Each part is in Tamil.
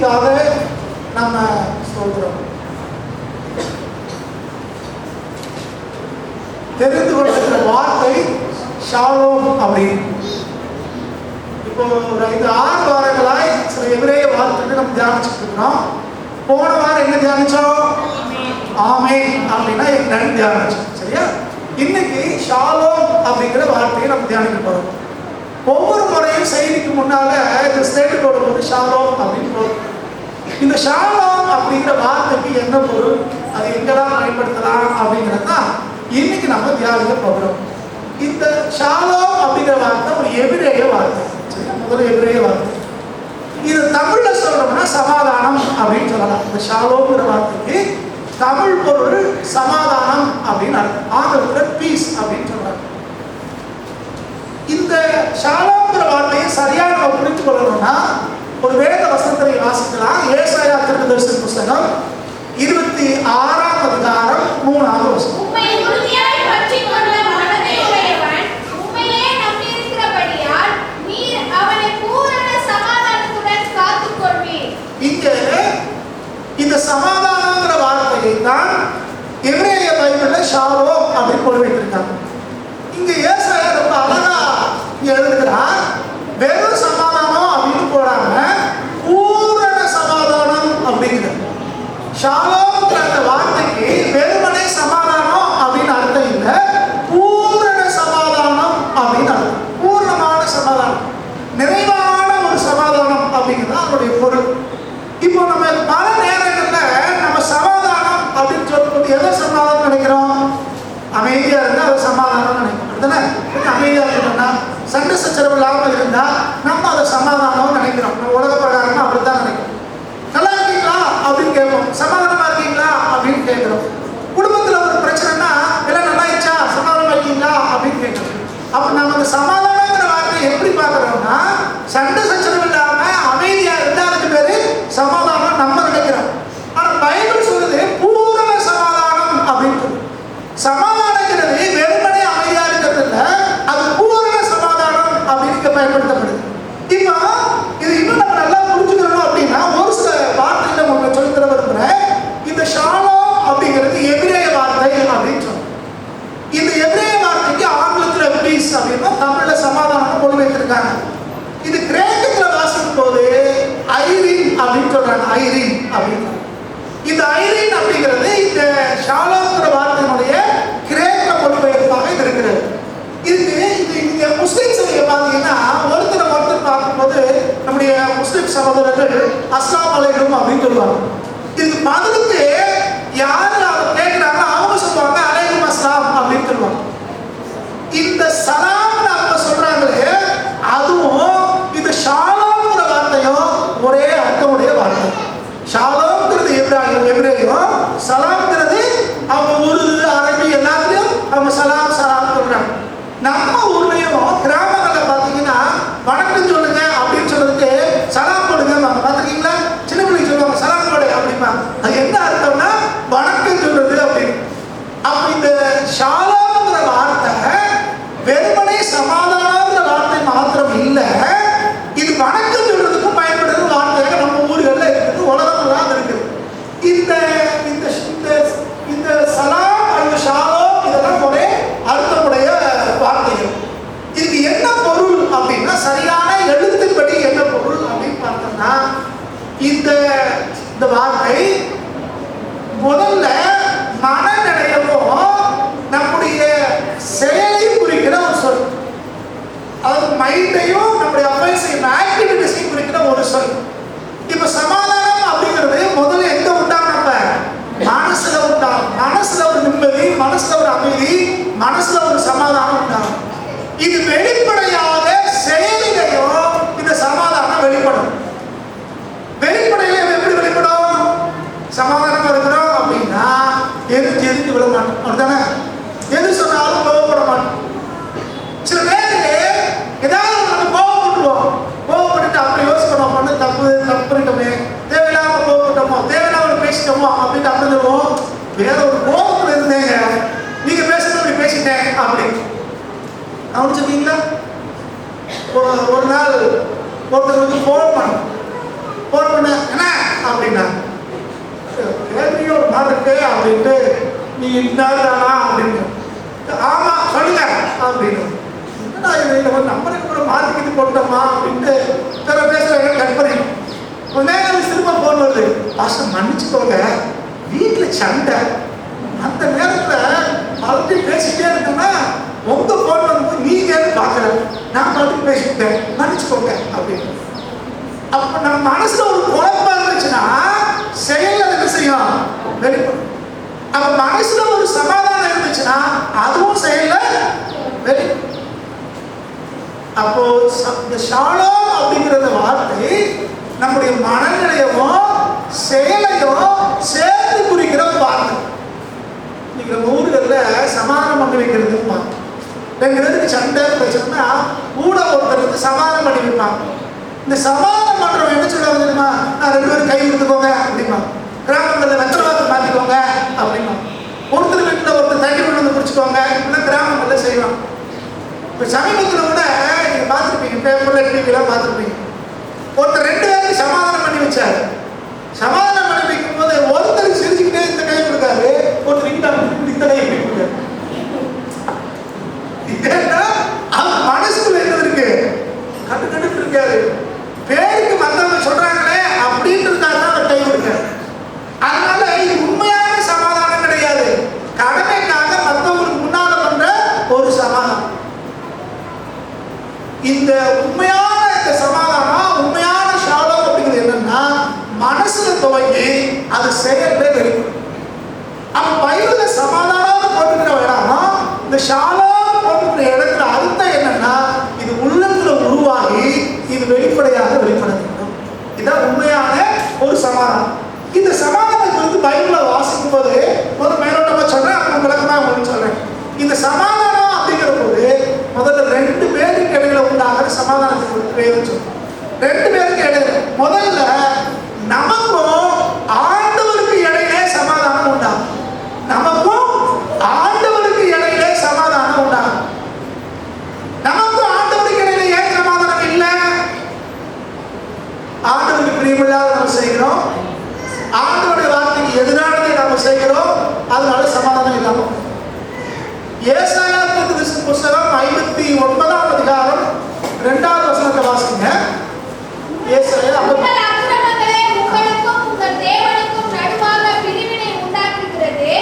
வார்த்தைக்காக நம்ம சொல்றோம். தெரிந்து கொண்டிருக்கிற வார்த்தை ஷாலோம் அப்படின்னு. இப்போ ஒரு 5-6 வாரங்களாய் சில எபிரேய வார்த்தைகள் நம்ம தியானிச்சுட்டு இருக்கிறோம். போன வாரம் என்ன தியானிச்சோம்? ஆமென் அப்படின்னா என்னன்னு தியானிச்சோம். சரியா? இன்னைக்கு ஷாலோம் அப்படிங்கிற வார்த்தையை நம்ம தியானிக்க போறோம். ஒவ்வொரு முறையும் செய்திக்கு முன்னால இந்த ஸ்லேட்டு போடும்போது ஷாலோம் அப்படின்னு போடும். இந்த ஷாலோம் அப்படிங்கிற வார்த்தைக்கு என்ன பொருள், அது எங்கெல்லாம் பயன்படுத்தலாம் அப்படிங்கிறது தான் இன்னைக்கு நம்ம தியானிக்க போகிறோம். இந்த ஷாலோம் அப்படிங்கிற வார்த்தை ஒரு எபிரேய வார்த்தை. முதல்ல எபிரேய வார்த்தை. இது தமிழ்ல சொல்றோம்னா சமாதானம் அப்படின்னு சொல்லலாம். இந்த ஷாலோம்ங்கிற வார்த்தைக்கு தமிழ் பொருள் சமாதானம் அப்படின்னு அர்த்தம். ஆங்கிலத்தில் பீஸ் அப்படின்னு சொல்றாங்க. இந்த ஷாலோம்ங்கிற வார்த்தையை சரியா நம்ம புரிந்து கொள்ளணும்னா ஒரு வேத வசனத்தை வாசிக்கலாம். ஏசாயா தீர்க்கதரிசன புத்தகம் 26ஆம் அதிகாரம் 3ஆவது வசனம். இங்க இந்த சமாதானங்கிற வார்த்தையை தான் எபிரேய பைபிள்ல ஷாலோம் அப்படின்னு போட்டு வைத்திருக்காங்க. இங்க ஏசாயா ரொம்ப அழகா எழுதுகிறார். வெறும் சமாதானம் அப்படின்னு போடாம பூரண சமாதானம் அப்படிங்கிறது. ஷாலோம்ங்கிற அந்த வார்த்தைக்கு வெறுமனே சமாதானம் அப்படின்னு அர்த்தம் இல்லை, பூரண சமாதானம் அப்படின்னு அர்த்தம். பூர்ணமான சமாதானம், நிறைவான ஒரு சமாதானம் அப்படிங்கிறது அதனுடைய பொருள். இப்போ நம்ம பல நேரங்கள்ல நம்ம சமாதானம் அப்படின்னு சொல்லும்போது எதை சமாதானம் நினைக்கிறோம்? அமைதியா இருந்தா அதை சமாதானம் நினைக்கிறோம். அப்படித்தானே? அமைதியா இருக்கணும்னா சண்டை சச்சரவு இல்லாமல் இருந்தா நம்ம அதை சமாதானம் நினைக்கிறோம். நம்ம உலக பிரகாரமா அப்படித்தான் நினைக்கிறோம். நல்லா இருக்கீங்களா அப்படின்னு கேட்போம். சமாதானமா இருக்கீங்களா அப்படின்னு கேட்கிறோம். குடும்பத்துல ஒரு பிரச்சனைனா எல்லாம் நல்லா இருச்சா, சமாதானமா இருக்கீங்களா அப்படின்னு கேட்கிறோம். அப்ப நம்ம அந்த சமாதானங்கிற வார்த்தையை எப்படி பார்க்கிறோம்னா சண்டை சச்சரவு இல்லாம அமைதியா இருந்தா அதுக்கு பேரு சமாதானம் நம்ம நினைக்கிறோம். ஆனா பைபிள் சொல்றது பூரண சமாதானம் அப்படின்னு. சமாதானங்கிறது வெறுமனே அமைதியா இருக்கிறது இல்ல, அது பூரண சமாதானம் அப்படின்னு பயன்படுத்தப்படுது. இப்போ இது இன்னும் நம்ம நல்லா புரிஞ்சுக்கணும் அப்படின்னா ஒரு சில வார்த்தைகளை உங்களுக்கு சொல்லி தர விரும்புறேன். இந்த ஷாலோம் அப்படிங்கிறது எபிரேய வார்த்தை அப்படின்னு சொல்றோம். இந்த எபிரேய வார்த்தைக்கு ஆங்கிலத்துல பீஸ் அப்படின்னா தமிழ்ல சமாதானம் கொண்டு வைத்திருக்காங்க. இது கிரேக்கத்துல வாசிக்கும் போது ஐரின் அப்படின்னு சொல்றாங்க. ஐரின் அப்படின்னு. இந்த ஐரின் அப்படிங்கிறது இந்த ஷாலோம்ங்கிற வார்த்தையினுடைய கிரேக்க மொழிபெயர்ப்பாக இது இருக்கிறது. இதுக்கு இங்க முஸ்லிம்ஸ் பார்த்தீங்கன்னா ஒருத்தர் பார்க்கும்போது நம்முடைய முஸ்லிம் சகோதரர்கள் அஸ்ஸலாமு அலைக்கும் அப்படின்னு சொல்லுவாங்க. இதுக்கு பதிலுக்கு யாரு அவங்க கேட்கிறாங்க அவங்க சொல்லுவாங்க அலைக்கும் அஸ்ஸலாம் அப்படின்னு சொல்லுவாங்க. இந்த சலாம் அவங்க சொல்றாங்களே அதுவும் இந்த ஷாலோம்ங்கிற வார்த்தையும் ஒரே அர்த்தமுடைய வார்த்தை. ஷாலோம்ங்கிறது எபிரேயம், சலாம்ங்கிறது அவங்க உருது அரபி எல்லாத்துலயும் அவங்க சலாம் சலாம் சொல்றாங்க. நம்ம ஊர்லயும் கிராமங்கள்ல பாத்தீங்கன்னா வணக்கம் சொல்லுங்க அப்படின்னு சொல்றதுக்கு சலாம் போடுங்க பாத்துருக்கீங்களா? சின்ன பிள்ளைங்க சொல்லுவாங்க சலாம் போடு அப்படிமா. அது என்ன அர்த்தம்னா வணக்கம் சொல்றது அப்படின்னு. அப்ப இந்த ஷாலோம்ங்கிற வார்த்தை வெறுமனே சமாதானங்கிற வார்த்தை மாத்திரம் இல்ல, இது வணக்கம் சொல்றதுக்கும் பயன்படுற வார்த்தையாக நம்ம ஊர்கள்ல இருக்குது, உலகமெல்லாம் இருக்குது. இந்த இந்த சலாம் அந்த ஷாலோம் இதெல்லாம் ஒரே அர்த்தமுடைய வார்த்தைகள். இதுக்கு என்ன பொருள் அப்படின்னா சரியான எழுத்தின்படி என்ன பொருள் அப்படின்னு பார்த்தோம்னா இந்த வார்த்தை முதல்ல மனநிலையமும் நம்முடைய செயலை குறிக்கிற ஒரு சொல். அதாவது மைண்டையும் நம்முடைய அஃபேர்ஸையும் ஆக்டிவிட்டிஸையும் குறிக்கிற ஒரு சொல். இப்ப சமாதானம் அப்படிங்கிறது முதல்ல எங்க உண்டாகும்? நம்ம மனசுல உண்டாகும். மனசுல ஒரு நிம்மதி, மனசுல ஒரு அமைதி, மனசுல ஒரு சமாதானம் உண்டாகும். இது வெளிப்படையாக செயலிலையும் இந்த சமாதானம் வெளிப்படும். வெளிப்படையில எப்படி வெளிப்படும்? சமாதானம் இருக்கிறோம் அப்படின்னா எதிர்த்து விட மாட்டோம். அப்படித்தானே? எது சொன்னாலும் கோவப்பட மாட்டோம். சில பேரு ஏதாவது நம்ம கோவப்பட்டுருவோம். கோவப்பட்டு அப்புறம் யோசிக்கணும், பண்ணு தப்பு பண்ணிட்டோமே, தேவையில்லாம கோவப்பட்டோமோ, தேவையில்லாம பேசிட்டோமோ அப்படின்னு அப்படின்னுவோம். வேற ஒரு கோபத்துல இருந்தேங்க, நீங்க பேசுறது அப்படி பேசிட்டேன் அப்படி கவனிச்சிருக்கீங்களா? ஒரு நாள் ஒருத்தர் வந்து ஃபோன் பண்ண என்ன இன்னாதானா அப்படின்னு. ஆமா சொல்லுங்க அப்படின்னு. என்னடா இது நம்பரை கூட மாத்திக்கிட்டு போட்டோமா அப்படின்ட்டு சில பேசுறாங்க. கட் பண்ணிடும். கொஞ்ச நேரம் திரும்ப போன் வருது. பாஸ்டர் மன்னிச்சுக்கோங்க, வீட்டுல சண்டை. அந்த நேரத்துல மறுபடியும் பேசிட்டே இருக்கோம்னா உங்க போன் வந்து நீங்க பாக்கல, நான் மறுபடியும் பேசிட்டேன், மன்னிச்சுக்கோங்க அப்படின்னு. அப்ப நம்ம மனசுல ஒரு குழப்பம் இருந்துச்சுன்னா செயல் என்ன செய்யும்? வெளிப்படும். அப்ப மனசுல ஒரு சமாதானம் இருந்துச்சுன்னா அதுவும் செயல்ல வெளிப்படும். அப்போ இந்த ஷாலோம் அப்படிங்கிற வார்த்தை நம்முடைய மனநிலையவும் செயலையும் சேர்த்து குறிக்கிற வார்த்தை. இன்னைக்கு நம்ம ஊர்கள்ல சமாதானம் பண்ணி வைக்கிறது. 2 பேருக்கு சண்டை பிரச்சனைனா கூட ஒருத்தருக்கு சமாதானம் பண்ணி வைப்பாங்க. இந்த சமாதானம் பண்றவங்க என்ன சொல்லுவாங்க தெரியுமா? 2 பேரும் கை கொடுத்துக்கோங்க அப்படிமா, கிராமங்களில் வெத்தரவாதம் மாற்றிக்கோங்க அப்படிமா, ஒருத்தர் வீட்டில் ஒருத்தர் தண்ணி கொண்டு வந்து குடிச்சுக்கோங்க, இப்படிலாம் கிராமங்களில் செய்வாங்க. இப்போ சமீபத்தில் கூட நீங்கள் பார்த்துருப்பீங்க, பேப்பரில் டிவிலாம் பார்த்துருப்பீங்க. ஒருத்தர் 2 பேருக்கு சமாதானம் பண்ணி வச்சாரு. சமாதானம் பண்ணி வைக்கும் போது ஒருத்தர் சிரிச்சுக்கிட்டே இந்த கை கொடுக்காரு, ஒருத்தர் இந்த கை இப்படி கொடுக்காரு. அவன் மனசுக்குள்ள என்ன இருக்கு? கட்டு இருக்காரு. பேருக்கு மற்றவங்க சொல்றாங்களே அப்படின்றதுக்காக தான் அவர் கை கொடுக்காரு. அதனால இது உண்மையான சமாதானம் கிடையாது, கடமைக்காக மற்றவங்களுக்கு முன்னால பண்ற ஒரு சமாதானம். இந்த உண்மையான இந்த சமாதானம், உண்மையான ஷாலோம் அப்படிங்கிறது என்னன்னா மனசுல துவங்கி அது செயல்ல வெளிப்படும். அப்ப பைபிள்ல சமாதானம் போட்டுக்கிற இடம், இந்த ஷாலோம் போட்டுக்கிற இடத்துல அர்த்தம் என்னன்னா இது உள்ளத்துல உருவாகி இது வெளிப்படையாக வெளிப்பட வேண்டும். இதுதான் உண்மையான ஒரு சமாதானம். இந்த சமாதானத்தை குறித்து பைபிளை வாசிக்கும் போது முதல் மேலோட்டமா சொல்றேன், அப்புறம் விளக்கமா உங்களுக்கு சொல்றேன். இந்த சமாதானம் அப்படிங்கிற போது முதல்ல 2 பேருக்கு இடையில உண்டாகிற சமாதானத்தை குறித்து வேதம் சொல்றோம். 2 பேருக்கு இடையில முதல்ல நமக்கும் ஆண்டவருக்கு இடையிலே சமாதானம் உண்டாகும். நமக்கும் ஆண்டவருக்கு இடையிலே சமாதானம் உண்டாகும். நமக்கும் ஆண்டவருக்கு இடையில ஏன் சமாதானம் இல்லை? ஆண்டவருக்கு பிரியமில்லாத நம்ம செய்கிறோம், ஆண்டவருடைய வார்த்தைக்கு எதிரானதை நம்ம செய்கிறோம், அதனால சமாதானம் இல்லாம. ஏசாயா புத்தகம் 59ஆம் அதிகாரம் 2வது வசனத்தை வாசிங்க. ஏசாயா உங்கள் அக்கிரமங்களே உங்களுக்கும் உங்கள் தேவனுக்கும் நடுவாக பிரிவினை உண்டாக்குகிறது.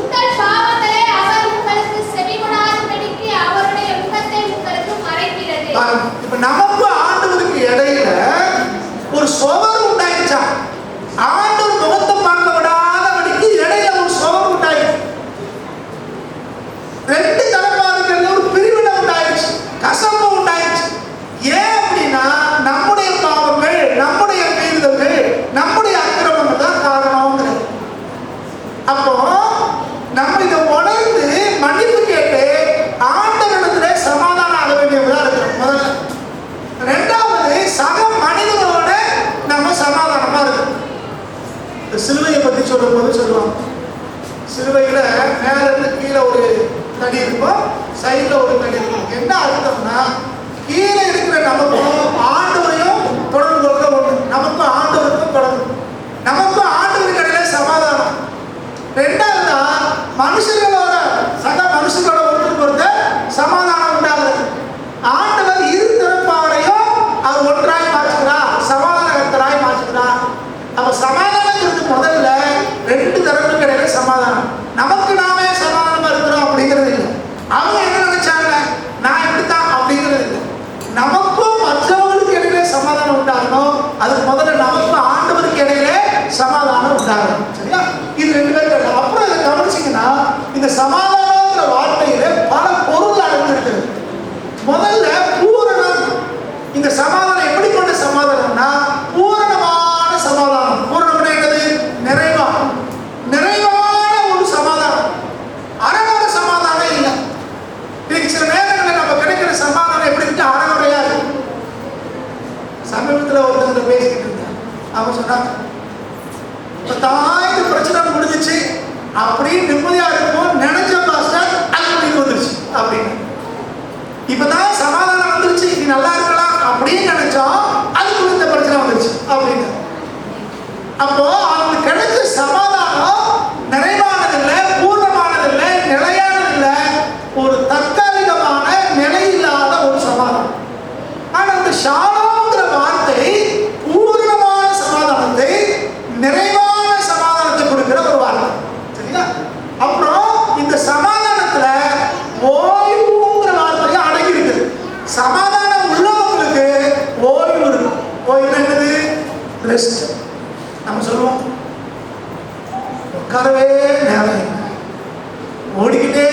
உங்கள் பாவங்களே அவர் உங்களுக்கு செவிகொடாதபடிக்கு அவருடைய முகத்தை உங்களுக்கு மறைக்கிறது. இப்ப நமக்கு ஆண்டவருக்கு இடையில ஒரு சுவர் உண்டாயிடுச்சா? ஆண்டவர் முகத்தை பார்க்க விடாதபடிக்கு இடையில ஒரு சுவர் உண்டாயிடுச்சு. 2 தலைமுறைகள் ஒரு பிரிவினை உண்டாயிடுச்சு, கசப்பு உண்டாயிடுச்சு. ஏன் அப்படின்னா நம்முடைய பாவங்கள், நம்முடைய மீறுதல்கள், நம்முடைய அக்கிரமங்கள் தான் காரணம்ங்கிறது. அப்போ நம்ம இதை உணர்ந்து மன்னிப்பு கேட்டு ஆண்டவரிடத்திலே சமாதானம் ஆக வேண்டியவர்களா இருக்கிறோம் முதல்ல. 2வது சக மனிதனோட நம்ம சமாதானமா இருக்கணும். சிலுவையை பத்தி சொல்லும் போது சொல்லுவாங்க, சிலுவையில மேல இருந்து கீழே ஒரு தடி இருக்கும், சைட்ல ஒரு தடி இருக்கும். என்ன அர்த்தம்னா கீழே இருக்கிற நமக்கும் ஆண்டவரையும் தொடர்பு கொள்ற ஒண்ணு, நமக்கும் ஆண்டவருக்கும் தொடர்பு, நமக்கும் ஆண்டவருக்கு இடையில சமாதானம். 2வது மனுஷங்களோட சக மனுஷங்களோட ஒருத்தருக்கு ஒருத்தர் சமாதானம் உண்டாகிறது. ஆண்டவர் இரு தரப்பாரையும் அவர் ஒன்றாய் மாற்றுகிறார், சமாதானகர்த்தராய் மாற்றுகிறார். அப்ப சமாதானங்கிறது முதல்ல 2 தரப்புக்கு இடையில சமாதானம். நமக்கு நாமே சமாதானமா இருக்கிறோம் அப்படிங்கிறது இல்லை, அவங்க என்ன நினைச்சாங்க நான் இப்படித்தான் அப்படிங்கிறது இல்லை. நமக்கும் மற்றவங்களுக்கு இடையில சமாதானம் உண்டாகணும், அதுக்கு முதல்ல நமக்கும் ஆண்டவருக்கு இடையில சமாதானம் உண்டாகணும். சரியா? இது 2 பேருக்கு. அப்புறம் இதை கவனிச்சீங்கன்னா இந்த சமாதானங்கிற வார்த்தையில பல பொருள் அடங்கி இருக்குது. முதல்ல பூரணம். இந்த சமாதானம் எப்படிப்பட்ட சமாதானம்னா பூரணமான சமாதானம். பூரணம்னா என்னது? நிறைவான ஒரு சமாதானம். அறகுறை சமாதானம் இல்லை. இன்னைக்கு சில நேரங்களில் நம்ம கிடைக்கிற சமாதானம் எப்படி இருக்கு? அறகுறையா இருக்கு. சமீபத்தில் ஒருத்தர் பேசிக்கிட்டு இருந்தேன். அவங்க சொன்னாங்க, இப்ப தாய் பிரச்சனை முடிஞ்சிச்சு அப்படின்னு நிம்மதியா இருக்கும் நினைச்ச பாஸ்டர் அது வந்துருச்சு அப்படின்னு. இப்பதான் சமாதானம் வந்துருச்சு, இது நல்லா இருக்கலாம் அப்படின்னு நினைச்சோம், அதுக்கு இந்த பிரச்சனை வந்துருச்சு அப்படின்னு. அப்போ அவங்களுக்கு கிடைச்ச சமாதானம் நிறைவானது இல்லை, பூர்ணமானது ரெஸ்ட். நம்ம சொல்லுவோம் உட்காரவே நேரம் இல்லை, ஓடிக்கிட்டே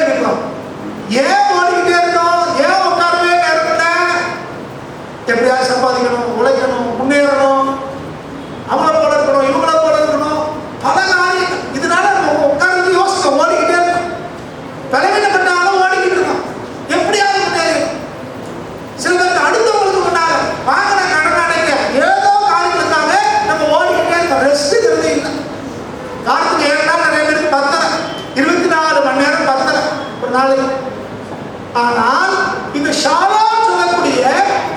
இருக்கோம். ஏன் ஓடிக்கிட்டே இருக்கோம்? ஏன் உட்காரவே நேரம் இல்லை? எப்படியாவது சம்பாதிக்கணும், உழைக்கணும், முன்னேறணும், அவங்கள போல இருக்கணும், இவங்கள போல இருக்கணும், பல காரியம். இதனால நம்ம உட்கார்ந்து யோசிக்க ஓடிக்கிட்டே இருக்கோம். பலவீனப்பட்டாலும் ஓடிக்கிட்டு இருக்கோம், எப்படியாவது முன்னேறணும். சில பேருக்கு அடுத்தவங்களுக்கு முன்னால வாங்கின கடன் அடைக்க ஏதோ காரியங்களுக்காக நம்ம ஓடிக்கிட்டே இருக்கோம். ரெஸ்ட்ங்கிறது இல்லை. வாரத்துக்கு 7 நாள் நிறைய பேருக்கு பத்தலை, 24 மணி நேரம் பத்தலை ஒரு நாளைக்கு. ஆனால் இந்த ஷாலோம் சொல்லக்கூடிய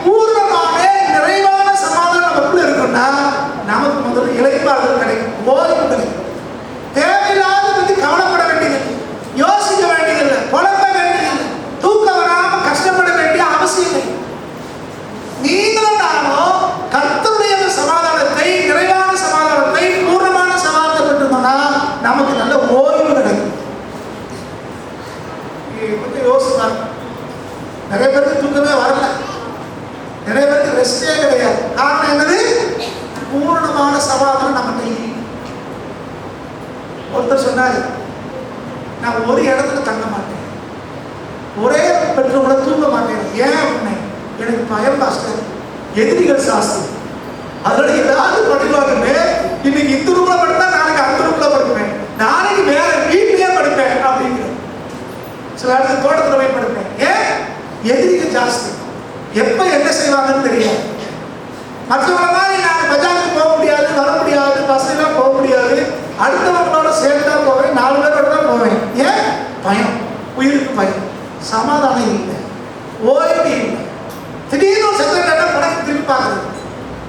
பூர்ணமான நிறைவான சமாதானம் நமக்குள்ள இருக்குன்னா நமக்கு முதல்ல இளைப்பாறுதல் கிடைக்கும், ஓய்வு கிடைக்கும். தேவையில்லாத பத்தி கவலைப்பட வேண்டியதில்லை, யோசிக்க வேண்டியதில்லை, குழப்ப வேண்டியதில்லை, தூக்கம் வராம கஷ்டப்பட வேண்டிய அவசியம் இல்லை. நீங்களும் நானும் கர்த்தருடைய சமாதானத்தை, நிறைவான சமாதானத்தை, பூர்ணமான சமாதானத்தை பெற்றிருந்தோம்னா நமக்கு நல்ல ஓய்வு கிடைக்கும். கொஞ்சம் யோசிப்பாங்க. நிறைய பேருக்கு தூக்கமே வரல, நிறைய பேருக்கு ரெஸ்டே கிடையாது. காரணம் என்னது? பூர்ணமான சமாதானம் நம்ம இல்லை. ஒருத்தர் சொன்னாரு, நான் ஒரு இடத்துல தங்க மாட்டேன், ஒரே பெட்ரூம்ல தூங்க மாட்டேன். ஏன் அப்படின்னா எனக்கு பயம் பாஸ்டர், எதிரிகள் சாஸ்தி, அதோட ஏதாவது படிவாங்கன்னு இன்னைக்கு இந்த ரூம்ல படுத்தா நாளைக்கு அந்த ரூம்ல படுப்பேன், நாளைக்கு வேற வீட்லயே படுப்பேன் அப்படிங்கிற. சில இடத்துல தோட்டத்தில் போய் படுப்பேன். ஏன்? எதிரிகள் ஜாஸ்தி, எப்ப என்ன செய்வாங்கன்னு தெரியாது. மற்றவங்கள மாதிரி நான் பஜாருக்கு போக முடியாது, வர முடியாது, பஸ்லாம் போக முடியாது, அடுத்தவங்களோட சேர்ந்தா போவேன், 4 பேரோட தான் போவேன். ஏன்? பயம், உயிருக்கு பயம், சமாதானம் இல்லை, ஓய்வு இல்லை. திடீர்னு ஒரு செகண்ட் படத்தை திரும்பி பார்க்குறது,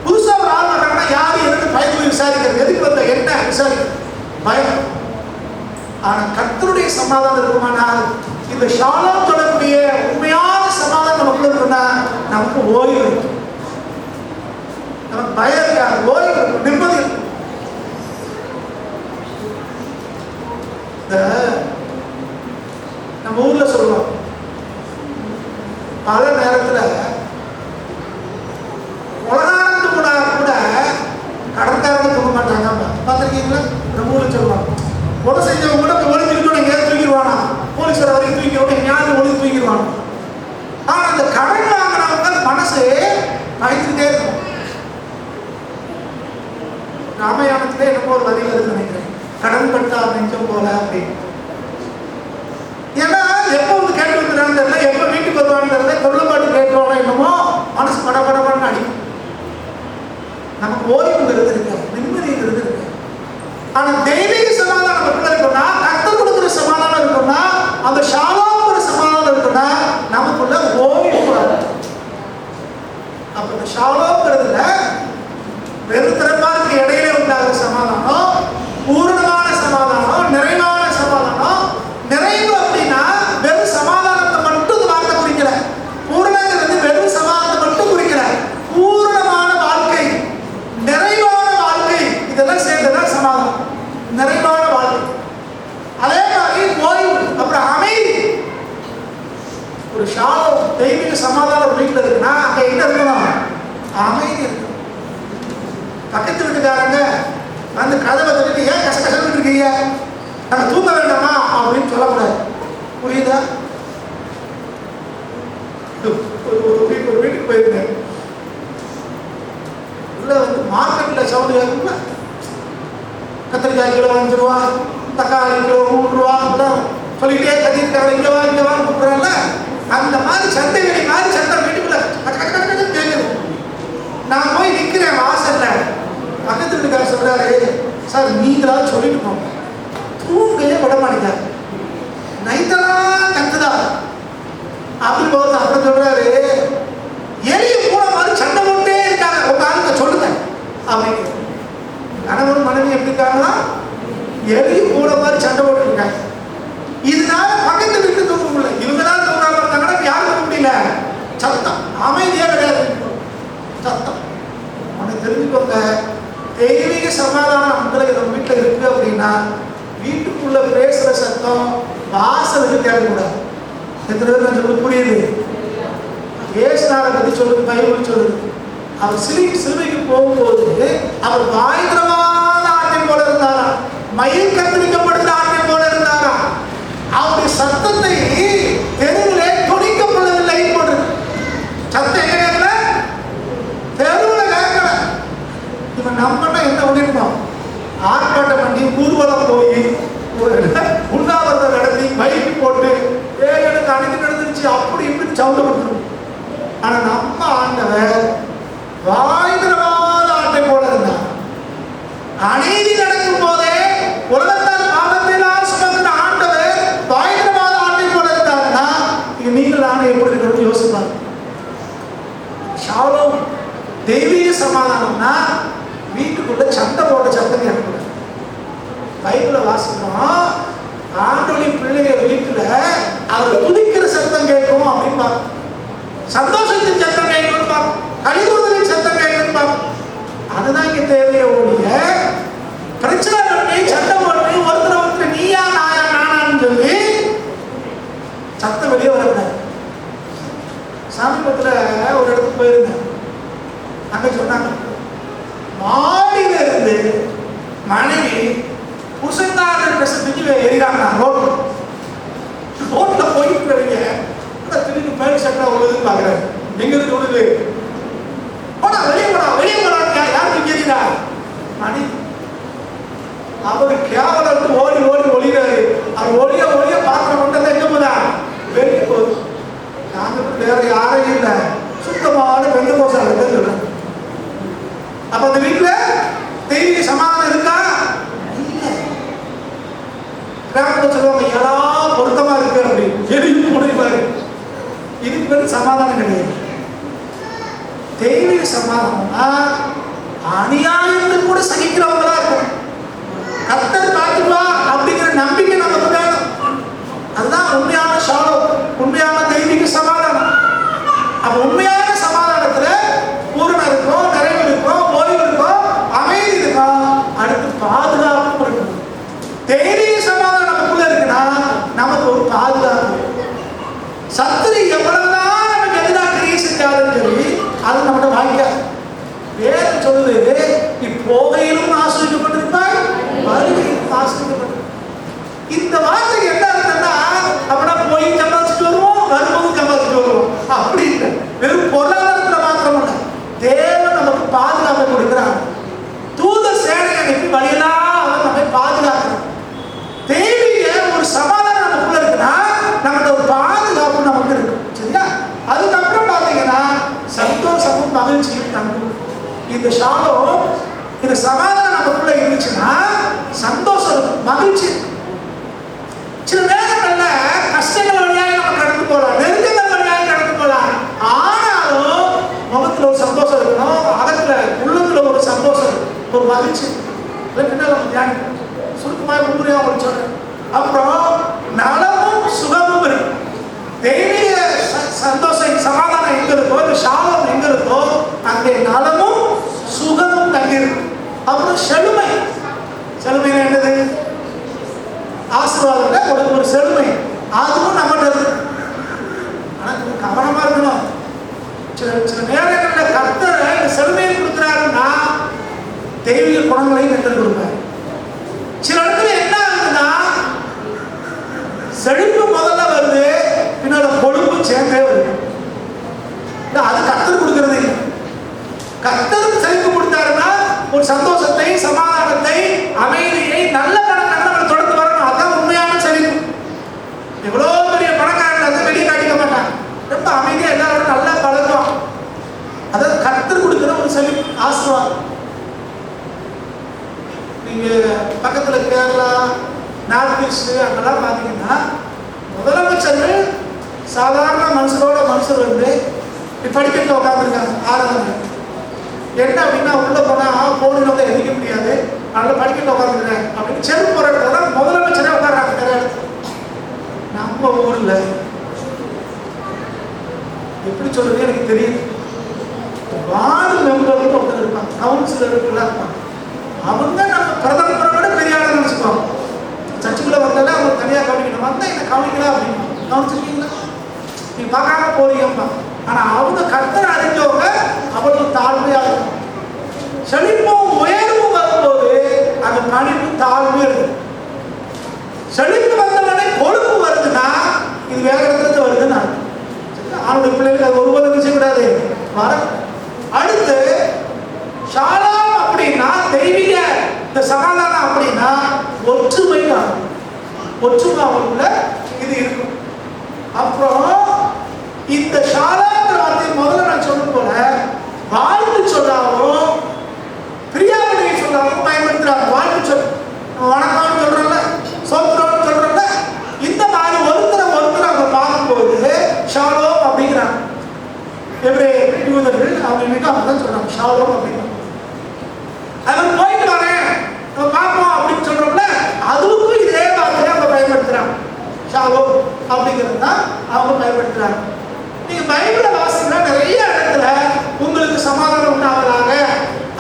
புதுசா ஒரு ஆள் வர்றாங்கன்னா யாரும் எதுக்கு பயந்து விசாரிக்கிறது, எதுக்கு வந்த என்ன விசாரிக்கிறது, பயம். ஆனா கர்த்தருடைய சமாதானம் இருக்குமானால், இந்த ஷாலோம் தொடர்புடைய உண்மையான சமாதானம் நமக்குள்ள இருக்குன்னா நமக்கு ஓய்வு இருக்கும், நமக்கு பயம் இருக்காது, ஓய்வு இருக்கும், நிம்மதி இருக்கும். நம்ம ஊர்ல சொல்லுவோம், பல நேரத்துல உலகானந்து கூட கடற்காரங்க தூங்க மாட்டாங்க. பார்த்துருக்கீங்களா? நம்ம ஊர்ல சொல்லுவாங்க, கொலை செஞ்சவங்க கூட ஒளிஞ்சுக்கிட்டு எங்கேயாவது தூக்கிடுவானா, போலீஸ் வர வரைக்கும் தூக்கி ஞாபகம் ஒளி தூக்கிடுவானா. ஆனா அந்த கடன் வாங்கினவங்க மனசு பயந்துகிட்டே இருக்கும். ராமாயணத்திலே என்னமோ ஒரு வரியில் இருக்கு நினைக்கிறேன், கடன் பட்டா நெஞ்சம் போல அப்படின்னு. ஏன்னா எப்போ வந்து கேட்டு வந்துடுறான்னு தெரியல, எப்போ வீட்டுக்கு வருவான்னு தெரியல, தொழில்பாட்டு கேட்கணும் என்னமோ மனசு படபடன்னு அடிக்கும். நமக்கு ஓய்வுங்கிறது இருக்கு, நிம்மதிங்கிறது இருக்கு. ஆனா தெய்வீக சமாதானம் எப்படி இருக்கும்னா, கர்த்தர் கொடுக்குற சமாதானம் இருக்கும்னா, அந்த ஷாலோம்ங்கிற சமாதானம் இருக்கும்னா நமக்குள்ள ஓய்வு வரும். அப்ப இந்த ஷாலோம்ங்கிறதுல வெறும் திறப்பாருக்கு இடையிலே உண்டாகிற சமாதானம், பூரணமான சமாதானம், நிறைவான சமாதானம். நிறைவு அப்படின்னா வெறும் சமாதானத்தை மட்டும் வார்த்தை குறிக்கல, பூரணங்கிறது வெறும் சமாதானத்தை மட்டும் குறிக்கல, பூரணமான வாழ்க்கை, நிறைவான வாழ்க்கை, இதெல்லாம் சேர்ந்ததான் சமாதானம், நிறைவான வாழ்க்கை. அதே மாதிரி ஓய்வு, அப்புறம் அமைதி. ஒரு ஷாலோம் தெய்வீக சமாதானம் வீட்டில் இருக்குன்னா அங்க என்ன இருக்கணும்? அமைதி இருக்கணும். பக்கத்து வீட்டுக்காரங்க அந்த கதவை தட்டி ஏன் கஷ்டப்பட்டு இருக்கீங்க, நாங்க தூங்க வேண்டாமா அப்படின்னு சொல்லக்கூடாது. புரியுதா? ஒரு வீட்டுக்கு போயிருந்தேன், உள்ள வந்து மார்க்கெட்ல சவுண்ட் கேட்கும்ல, கத்திரிக்காய் கிலோ 5 ரூபா, தக்காளி கிலோ 3 ரூபா சொல்லிட்டே கத்திரிக்காய் இங்க வா கூப்பிடுறாங்கல்ல, அந்த மாதிரி சந்தை வெளி மாதிரி சந்தை வீட்டுக்குள்ள கேட்குது. நான் போய் நிற்கிறேன் வாசல்ல, பக்கத்து வீட்டுக்காரர் சொல்றாரு, சார் நீங்களாவது சொல்லிட்டு போங்க, தூங்கவே விட மாட்டேங்காரு, நைட்டெல்லாம் கத்துதா அப்படின்னு போது அப்புறம் சொல்றாரு, எளிய கூட மாதிரி சண்டை போட்டே இருக்காங்க, உங்க ஆளுங்க சொல்லுங்க அப்படின்னு. கணவன் மனைவி எப்படி இருக்காங்கன்னா எளிய கூட மாதிரி சண்டை போட்டு இருக்காங்க. இதனால பக்கத்து வீட்டு தூங்க முடியல, இவங்களால தூங்காம இருந்தாங்கன்னா யாரும் தூங்க முடியல, சத்தம், அமைதியே கிடையாது, சத்தம். உனக்கு தெரிஞ்சுக்கோங்க, தெய்வீக சமாதானம் உங்களுக்கு நம்ம வீட்டில் இருக்கு அப்படின்னா வீட்டுக்குள்ள பேசுற சத்தம் வாசலுக்கு தேவைக்கூடாது. எத்தனை பேர் சொல்லுது புரியுது? ஏசுநாளை பத்தி சொல்லுது, பைபிள் சொல்லுது, அவர் சிலுவைக்கு போகும்போது அவர் பயங்கரமான ஆட்டை போல இருந்தாரா, மயில் கத்தரிக்கப்படுகிற ஆட்டை போல இருந்தாரா. அவருடைய சத்தத்தை தெருவிலே துணிக்கப்படவில்லை போது சத்தம் எங்க கேட்கல, தெருவில் கேட்கல. இவன் நம்மனா என்ன பண்ணிருந்தோம், ஆர்ப்பாட்டம் பண்ணி ஊர்வலம் போய் உண்ணாவிரதம் நடத்தி பைக்கு போட்டு எனக்கு அணைக்கு நடந்துருச்சு அப்படி இப்படி சவுண்ட கொடுத்துரும். ஆனா நம்ம ஆண்டவர் பயங்கரமான ஆட்டை போல இருந்தார். அநீதி நடக்கும் போதே உலகத்தால் பாவத்தையெல்லாம் சுமக்கிற ஆண்டவர் பயங்கரமான ஆட்டை போல இருந்தாருன்னா நீங்கள் ஆணை எப்படி இருக்கிறது யோசிப்பாங்க. ஷாலோம் தெய்வீக சமாதானம்னா வீட்டுக்குள்ள சண்டை போட்ட சத்தம் கேட்கக்கூடாது. பைபிள வாசிக்கிறோம், ஆண்டவரின் பிள்ளைகள் வீட்டுல அவர் துதிக்கிற சத்தம் கேட்கும் அப்படின்னு பார்ப்போம், சந்தோஷத்தின் சத்தம் கேட்கணும் பார்ப்போம், கலிதூதலின் சத்தம் கேட்கணும் பார்ப்போம். அதுதான் இங்க தேவையை ஒழிய பிரச்சனை பண்ணி சண்டை போட்டு ஒருத்தர் நீயா நாயா நானான்னு சொல்லி சத்தம் வெளியே வரக்கூடாது. சமீபத்துல ஒரு இடத்துக்கு போயிருந்தேன். அங்க சொன்னாங்க, மாடியில இருந்து மனைவி புருஷன்காரர் பிரசத்துக்கு எரிகிறாங்க. ரோட்ல போயிட்டு வரீங்க, திரும்பி பேர் சட்டா உள்ளதுன்னு பாக்குறாரு. எங்க இருக்கு உள்ளது, போடா வெளியே போடா வெளியே போடா, யாருக்கு எரிகிறா மணி. அவரு கேவலத்து ஓடி ஓடி ஒளிகிறாரு. அவர் ஒளிய ஒளிய பாத்திர கொண்டதை எங்க போதா வெளியே போகுது. நாங்க வேற யாரையும் இல்லை, சுத்தமான பெந்த கோசால சொல்றேன். அப்ப அந்த வீட்டுல தெய்வீக சமாதானம் இருக்கா? கிராமத்தில் சொல்லுவாங்க எல்லா பொருத்தமா இருக்கு அப்படின்னு, எரியும் முடிவாரு. இதுக்கு பேர் சமாதானம் கிடையாது. தெய்வீக சமாதானம்னா அநியாயத்தை கூட சகிக்கிறவங்களா இருக்கும். கர்த்தர் பார்த்துவா அப்படிங்கிற நம்பிக்கை நமக்கு வேணும். அதுதான் உண்மையான ஷாலோம், உண்மையான தெய்வீக சமாதானம். அப்ப உண்மையான சமாதானத்துல பூரணம் இருக்கும், நிறைவு இருக்கும், ஓய்வு இருக்கும், அமைதி இருக்கும், அடுத்து பாதுகாப்பு இருக்கும். தெய்வீக சமாதானம் நமக்குள்ள இருக்குன்னா நமக்கு ஒரு பாதுகாப்பு. சத்துரு எவ்வளவுதான் நமக்கு எதிராக கிரியை செஞ்சாலும் சரி அது நம்மகிட்ட வாங்கிக்காது. வேதம் சொல்லுது, நீ போகையிலும் ஆசிரியப்பட்டிருப்பாய், வருகையிலும் ஆசிரியப்பட்டிருப்பாய். இந்த வார்த்தைக்கு என்ன அர்த்தம்னா, அப்படின்னா போய் சம்பாதிச்சுட்டு வருவோம், வரும்போது சம்பாதிச்சுட்டு வருவோம் அப்படி இல்லை. வெறும் பொருளாதாரத்துல மாத்திரம் இல்லை, தேவன் நமக்கு பாதுகாப்பை கொடுக்கிறார். தூத சேனை அனுப்பி வழியெல்லாம் அவர் நம்மை பாதுகாக்கிறார். தெய்வீக ஒரு சமாதானம் நமக்குள்ள இருக்குன்னா நமக்கு ஒரு பாதுகாப்பு நமக்கு இருக்கு. சரியா? அதுக்கப்புறம் பாத்தீங்கன்னா சந்தோஷமும் மகிழ்ச்சியும் தங்கும். இந்த ஷாலோம், இந்த சமாதானம் நமக்குள்ள இருந்துச்சுன்னா சந்தோஷம் இருக்கும், மகிழ்ச்சி. சில நேரங்கள்ல கஷ்டங்கள் வழியாக நம்ம கடந்து போகலாம், நெருக்கங்கள் வழியாக கடந்து போகலாம். ஆனாலும் முகத்துல ஒரு சந்தோஷம் இருக்கணும், அகத்துல உள்ளத்துல ஒரு சந்தோஷம், ஒரு மகிழ்ச்சி. தியானிக்கணும். சுருக்கமாக முன்முறையாக உங்களுக்கு சொல்றேன். அப்புறம் நலமும் சுகமும் இருக்கு. தெய்வீக சந்தோஷம் சமாதானம் எங்க இருக்கோ, இந்த ஷாலோம் எங்க இருக்கோ அங்கே நலமும் சுகமும் தங்கியிருக்கு. அப்புறம் செழுமை. செழுமை என்னது? ஆசீர்வாதம் ஒரு செழுமை, அதுவும் நம்மகிட்ட இருக்கு. ஆனா கவனமா இருக்கணும். சில நேரங்களில் கர்த்தர் இந்த செழுமையை கொடுக்குறாருன்னா தெய்வீக குணங்களையும் கர்த்தர் கொடுப்பார். சில இடத்துல என்ன ஆகுதுன்னா செழிப்பு முதல்ல வருது, பின்னால கொழுப்பு சேர்ந்தே வருது. அது கர்த்தர் கொடுக்கறது இல்லை. கர்த்தர் செழிப்பு கொடுத்தாருன்னா ஒரு சந்தோஷத்தை, சமாதானத்தை, அமைதியை, நல்ல பணக்காரன் நம்ம தொடர்ந்து வரணும். அதான் உண்மையான செழிப்பு. எவ்வளோ பெரிய பணக்காரன் அதை வெளியே காட்டிக்க மாட்டான், ரொம்ப அமைதியா எல்லாரோட நல்லா பழக்கம். அதாவது கர்த்தர் கொடுக்கிற ஒரு செழிப்பு, ஆசீர்வாதம். நீங்க பக்கத்துல கேரளா, நார்த் ஈஸ்ட் அங்கெல்லாம் பாத்தீங்கன்னா முதலமைச்சர்கள் சாதாரண மனுஷரோட மனுஷர் வந்து படிக்கட்டில் உட்காந்துருக்காங்க. ஆராதனை என்ன அப்படின்னா உள்ள போனா போனில் வந்து எதிர்க்க முடியாது, அதனால படிக்கட்டில் உட்காந்துருக்கேன் அப்படின்னு செருப்பு போற இடத்துல முதலமைச்சரே உட்காடுறாங்க. வேற இடத்துல நம்ம ஊர்ல எப்படி சொல்றது எனக்கு தெரியுது. வார்டு மெம்பர்கள் ஒருத்தர் இருப்பாங்க, கவுன்சிலர்கள் இருப்பாங்க. அவங்க நம்ம பிரதமரை விட பெரிய ஆளை நினைச்சுக்குவாங்க. சர்ச்சுக்குள்ள வந்தாலே அவங்க தனியாக கவனிக்கணும். வந்தா என்ன கவனிக்கலாம் அப்படின்னு கவனிச்சிருக்கீங்களா? நீ பார்க்காம போறீங்கப்பா. ஆனா அவங்க கர்த்தரை அறிஞ்சவங்க அவ்வளவு தாழ்மையா இருக்கும். செழிப்பும் உயர்வும் வரும்போது அந்த பணிவு தாழ்வு இருக்கும். செழிப்பு வந்தவனே கொழுப்பு வருதுன்னா இது வேற இடத்துல வருதுன்னு அவனுடைய பிள்ளைகளுக்கு அது ஒருபோதும் செய்யக்கூடாது. வர அடுத்து ஷாலாம் அப்படின்னா தெய்வீக, இந்த சமாதானம் அப்படின்னா ஒற்றுமை தான். ஒற்றுமை அவங்களுக்குள்ள இது இருக்கும். அப்புறம் இந்த ஷாலாங்கிற வார்த்தையை முதல்ல நான் சொன்ன போல வாழ்த்து சொல்லாலும் பிரியாவினை சொல்லாலும் பயன்படுத்துறாங்க. வாழ்த்து சொல், வணக்கம்னு சொல்றோம்ல, சோத்திரம்னு சொல்றோம்ல, இந்த மாதிரி ஒருத்தர் அவங்க பார்க்கும்போது ஷாலோம் அப்படிங்கிறாங்க. யூதர்கள் அவங்க இன்னைக்கு அப்படிதான் சொல்றாங்க, ஷாலோம் அப்படிங்கிறாங்க. அவன் போயிட்டு வரேன் பார்ப்போம் அப்படின்னு சொல்றோம்ல, அதுக்கும் இதே வார்த்தையை அவங்க பயன்படுத்துறாங்க. ஷாலோம் அப்படிங்கிறது தான் அவங்க பயன்படுத்துறாங்க. நீங்க பைபிளை வாசிங்கன்னா நிறைய இடத்துல உங்களுக்கு சமாதானம் உண்டாவதாக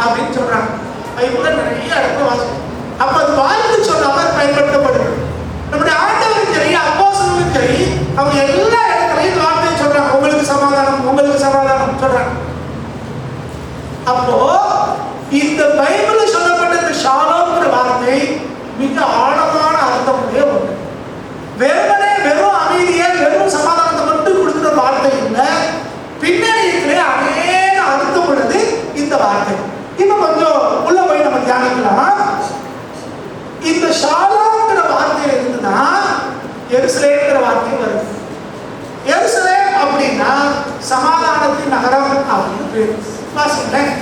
அப்படின்னு சொல்றாங்க. பைபிளை நிறைய இடத்துல வாசிக்கணும். அப்ப அது வாழ்த்து சொல்லாம பயன்படுத்தப்படுது. நம்முடைய ஆண்டவரும் சரி அப்போஸ்தலர்களும் சரி அவங்க எல்லா இடத்துலையும் வார்த்தையை சொல்றாங்க, உங்களுக்கு சமாதானம், உங்களுக்கு சமாதானம் சொல்றாங்க. அப்போ இந்த பைபிளில் சொல்லப்பட்ட இந்த ஷாலோம்ங்கிற வார்த்தை மிக ஆழமான அர்த்தம் உடைய ஒன்று. வெறும் அமைதியை வெறும் சமாதானத்தை மட்டும் கொடுக்குற வார்த்தை இல்லை, பின்னணியிலே அநேக அர்த்தம் உள்ளது இந்த வார்த்தை. இன்னும் கொஞ்சம் உள்ள போய் நம்ம தியானிக்கலாம். இந்த ஷாலோம்ங்கிற வார்த்தையில இருந்துதான் எருசலேம்ங்கிற வார்த்தை வருது. எருசலேம் அப்படின்னா சமாதானத்தின் நகரம் அப்படின்னு பேர். வாசிங்களேன்,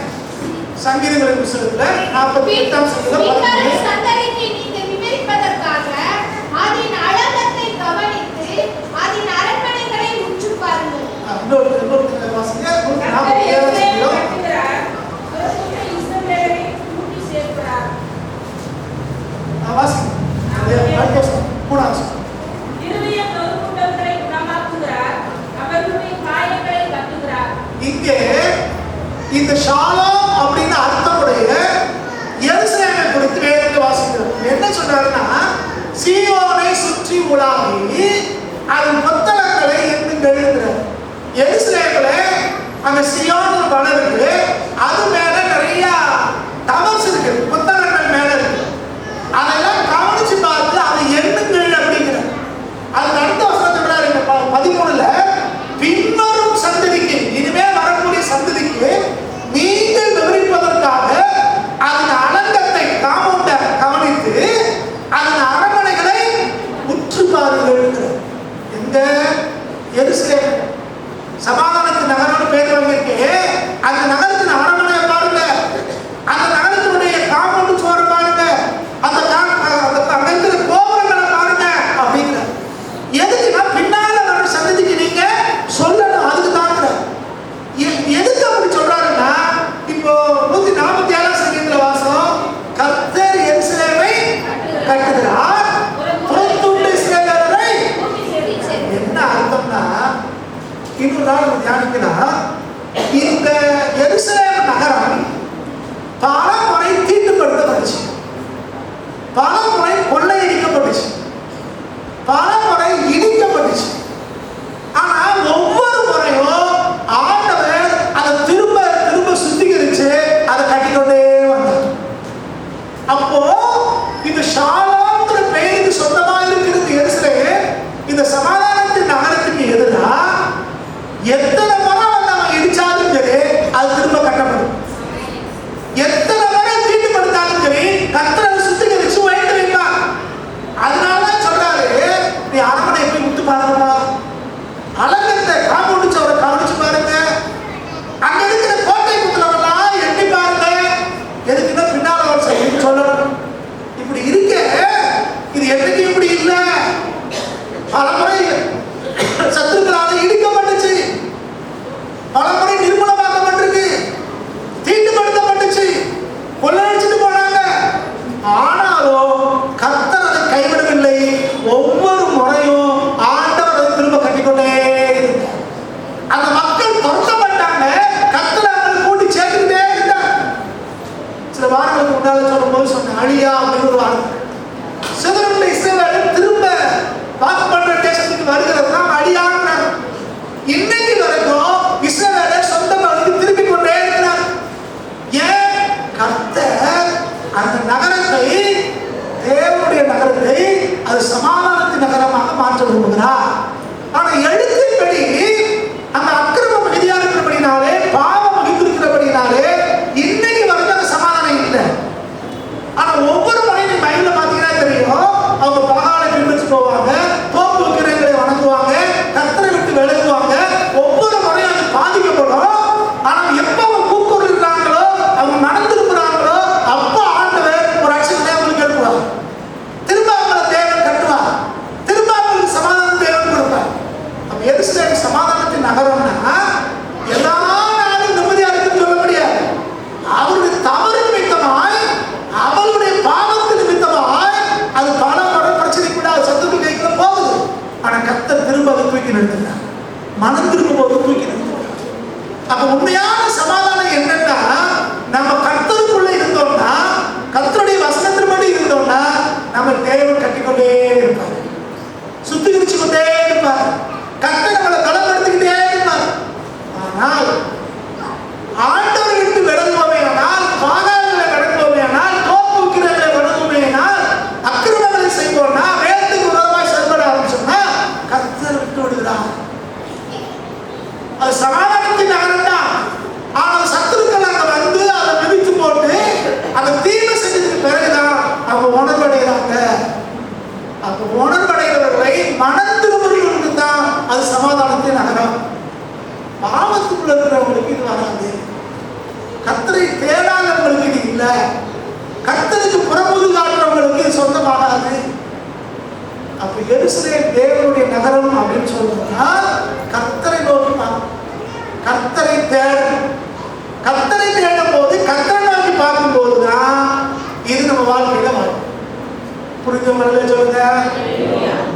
சங்கீதங்களின் புத்தகத்துல 48ஆம் சங்கீதம் சந்ததிக்கு நீங்க விவரிப்பதற்காக அதன் அழகத்தை கவனித்து அதன் அரண்மனைகளை உற்று பாருங்கள். இன்னொரு வாசிங்க 47ஆம் சங்கீதம். வாசிங்க இங்கே இந்த ஷாலோம் அப்படின்னு அர்த்தமுடைய எருசலேமை குறித்து வேதத்தை வாசிக்கிறோம். என்ன சொல்றாருன்னா, சீயோனை சுற்றி உலாவி அதன் கொத்தளங்களை எண்ணுங்கள். எருசலேம்ல அங்க சீயோன் மலை இருக்கு, அது மேல நிறைய டவர்ஸ் இருக்கு, கொத்தளங்கள் மேல இருக்கு. அதெல்லாம் கவனிச்சு பார்த்து அதை எண்ணுங்கள் அப்படிங்கிற. அதுக்கு அடுத்த வசனம் சொல்றாரு 13ல, பின்வரும் சந்ததிக்கு, இனிமே வரக்கூடிய சந்ததிக்கு நீங்கள் விவரிப்பதற்காக அதன் அலங்கத்தை காமௌண்ட கவனித்து அதன் அரண்மனைகளை உற்று பாருங்கள். எங்க எருசலேம் சமாதானத்தின் நகரம்னு பேர் வாங்கியிருக்கு. அந்த நகரத்தின் அரண்மனையை பாருங்க, அந்த நகரத்தினுடைய காமௌண்ட் சுவரை பாருங்க, அந்த அங்க இருக்கிற கோபுரங்களை பாருங்க அப்படிங்கிற. எதுக்குன்னா பின்னால வர சந்ததிக்கு நீங்க சொல்லணும், அதுக்கு தாங்க. எதுக்கு அப்படி சொல்றாருன்னா, இப்போ 147ஆம் சங்கீதத்துல வாசம், கர்த்தர் எருசலேமை கட்டுகிறார், புறத்துண்டு இஸ்ரவேலரை. என்ன அர்த்தம்னா, இன்னொரு நாள் நம்ம தியானிக்கலாம். இந்த எருசலேம் நகரம் பல முறை தீட்டுப்படுத்தப்பட்டுச்சு, பல முறை கொள்ளையடிக்கப்பட்டுச்சு, பல முறை இடிக்கப்பட்டுச்சு. ஆனா ஒவ்வொரு முறையும் ஆண்டவர் அதை திரும்ப திரும்ப சுத்திகரிச்சு அதை கட்டிக்கொண்டே வந்தார். அப்போ இந்த ஷாலோம்ங்கிற பெயருக்கு சொந்தமா இருக்கிறது எருசலேம். இந்த சமாதானத்தின் நகரத்துக்கு எதிராக எத்தனை முறை நம்ம இடிச்சாலும் சரி அது திரும்ப கட்டப்படும். எத்தனை முறை தீட்டுப்படுத்தாலும் சரி கர்த்தரை சுத்திகரிச்சு உயர்த்தி வைப்பார். அதனாலதான் சொல்றாரு, நீ அரண்மனை போய் விட்டு பாருங்கப்பா, அலங்கத்தை காம்பவுண்ட் அவரை கவனிச்சு பாருங்க, அங்க இருக்கிற கோட்டை குத்துறவெல்லாம் எண்ணி பாருங்க. எதுக்குன்னா பின்னால அவர் சொல்லணும். இப்படி இருக்க இது என்னைக்கு இப்படி இல்லை, பலமுறை சத்துருக்களால இடிக்கப்பட்டுச்சு, பலமுறை நிர்மூலமாக்கப்பட்டிருக்கு, தீட்டுப்படுத்தப்பட்டுச்சு, கொள்ளையடிச்சுட்டு போனாங்க. ஆனாலும் கர்த்தர் அதை கைவிடவில்லை. ஒவ்வொரு முறையும் ஆண்டவர் அதை திரும்ப கட்டிக்கொண்டே இருந்தார். அந்த மக்கள் பொருத்தப்பட்டாங்க, கர்த்தர் அவங்களை கூட்டி சேர்த்துக்கிட்டே இருந்தார். சில வாரங்களுக்கு முன்னால சொல்லும்போது சொன்ன அழியா அப்படின்னு ஒரு வார்த்தை, சிதறுண்ட இஸ்ரவேல் திரும்ப வாக்கு பண்ற தேசத்துக்கு வருகிறது தான் அழியாங்க. இன்னைக்கு வரைக்கும் அந்த நகரத்தை, தேவனுடைய நகரத்தை அது சமாதானத்தின் நகரமாக மாற்ற விரும்புகிறார். ஆனா எழுத்தின்படி அந்த அக்கிரமம் மிகுதியா இருக்கிறபடினாலே, பாவம் மிகுந்திருக்கிறபடினாலே இன்னைக்கு வரைக்கும் அந்த சமாதானம் இல்லை. ஆனா ஒவ்வொரு முறையும் மைண்ட்ல பாத்தீங்கன்னா தெரியும், அவங்க பலகாலை பின்பற்றி போவாங்க, தோப்பு விக்கிரங்களை வணங்குவாங்க, கர்த்தரை விட்டு விலகுவாங்க. ஒவ்வொரு முறையும் அது பாதிக்கப்படும். ஆனா எப்ப அவங்க கூப்பிடுறாங்களோ, அவங்க நடந்திருக்கிறாங்களோ, அப்ப ஆண்டவர் ஒரு அக்ஷனை அவங்களுக்கு எழுப்புவார். திரும்ப அவங்களை தேவன் கட்டுவார். திரும்ப அவங்களுக்கு சமாதானம் தேவன் கொடுப்பார். அப்ப எருசலேம் சமாதானத்தின் நகரம்னா எல்லா நாளும் நிம்மதியா இருக்குன்னு சொல்ல முடியாது. அவருடைய தவறு நிமித்தமாய், அவளுடைய பாவத்து நிமித்தமாய் அது பல முறை பிரச்சனைக்குள்ள சத்துக்கு கைக்குள்ள போகுது. ஆனா கர்த்தர் திரும்ப அதை தூக்கி நிறுத்துறார். மனம் திரும்ப போது தூக்கி நிறுத்துறார். அப்ப உண்மையான சமாதானம் என்னன்னா, நம்ம கர்த்தருக்குள்ள இருந்தோம்னா, கர்த்தருடைய வசனத்தின்படி இருந்தோம்னா, நம்ம தேவன் கட்டிக்கொண்டே இருப்பார், சுத்திகரிச்சு கொண்டே இருப்பார், கர்த்தர் நம்மளை பலப்படுத்திக்கிட்டே இருப்பார். ஆனால் ஆண்டவரை விட்டு விலகுவோமே ஆனால், பாகால்களை விலகுவோமே ஆனால், தோப்பு விக்கிரங்களை விலகுவோமே ஆனால், அக்கிரமங்களை செய்வோம்னா, வேதத்துக்கு விரோதமாய் செயல்பட ஆரம்பிச்சோம்னா கர்த்தர் விட்டு விடுகிறார். அது சமாதானத்தின் நகரம் தான். ஆனால் சத்துருக்கள் அங்க வந்து அதை மிதித்து போட்டு அந்த தீமை செஞ்சதுக்கு பிறகுதான் அவங்க உணர்வடைகிறாங்க. அப்ப உணர்வடைகிறவர்களை மனம் திரும்புகிறவர்களுக்கு தான் அது சமாதானத்தின் நகரம். பாவத்துக்குள்ள இருக்கிறவங்களுக்கு இது வராது. கர்த்தரை தேடாதவங்களுக்கு இது இல்லை. கர்த்தருக்கு புறமுது காட்டுறவங்களுக்கு இது சொந்தமாகாது. அப்ப எருசலேம் தேவனுடைய நகரம் அப்படின்னு சொல்றோம்னா, கர்த்தரை நோக்கி கர்த்தரை தேடும். கர்த்தரை தேடும் போது, கர்த்தரை நோக்கி பார்க்கும் போதுதான் இது நம்ம வாழ்க்கையில வரும். புரிஞ்சவங்களே சொல்லுங்க.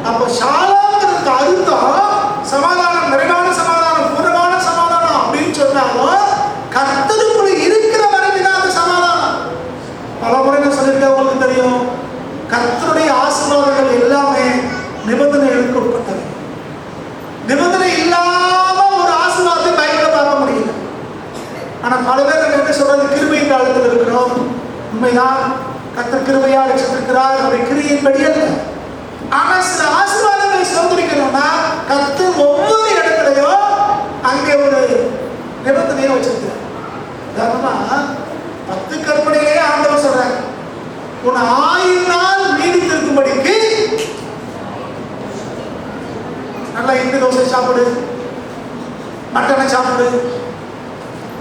அப்ப ஷாலோம்ங்கிறதுக்கு அர்த்தம் சமாதானம், நிறைவான சமாதானம், பூர்ணமான சமாதானம் அப்படின்னு சொன்னாலும் கர்த்தருக்குள்ள இருக்கிற வரைக்கும் தான் அந்த சமாதானம். பல முறை நான் சொல்லியிருக்கேன், உங்களுக்கு தெரியும். கர்த்தருடைய ஆசீர்வாதங்கள் எல்லாமே நிபந்தனைகளுக்கு உட்பட்டது. நிபந்தனை இல்லாம ஒரு ஆசீர்வாதத்தை பைபிள்ல பார்க்க முடியல. ஆனா பல பேர் நம்ம என்ன சொல்றது, கிருபை காலத்தில் இருக்கிறோம். உண்மைதான், கர்த்தர் கிருபையா ரட்சித்திருக்கிறார், அவருடைய கிரியையின்படி அல்ல. ஆனா சில ஆசீர்வாதங்களை சுதந்திரிக்கணும்னா கர்த்தர் ஒவ்வொரு இடத்துலயும் அங்கே ஒரு நிபந்தனையை வச்சிருக்கிறார். உதாரணமா 10 கற்பனையிலேயே ஆண்டவர் சொல்றாங்க, உன் 1000 நாள் நீடித்திருக்கும்படிக்கு நல்லா இட்லி தோசை சாப்பிடு, மட்டனை சாப்பிடு,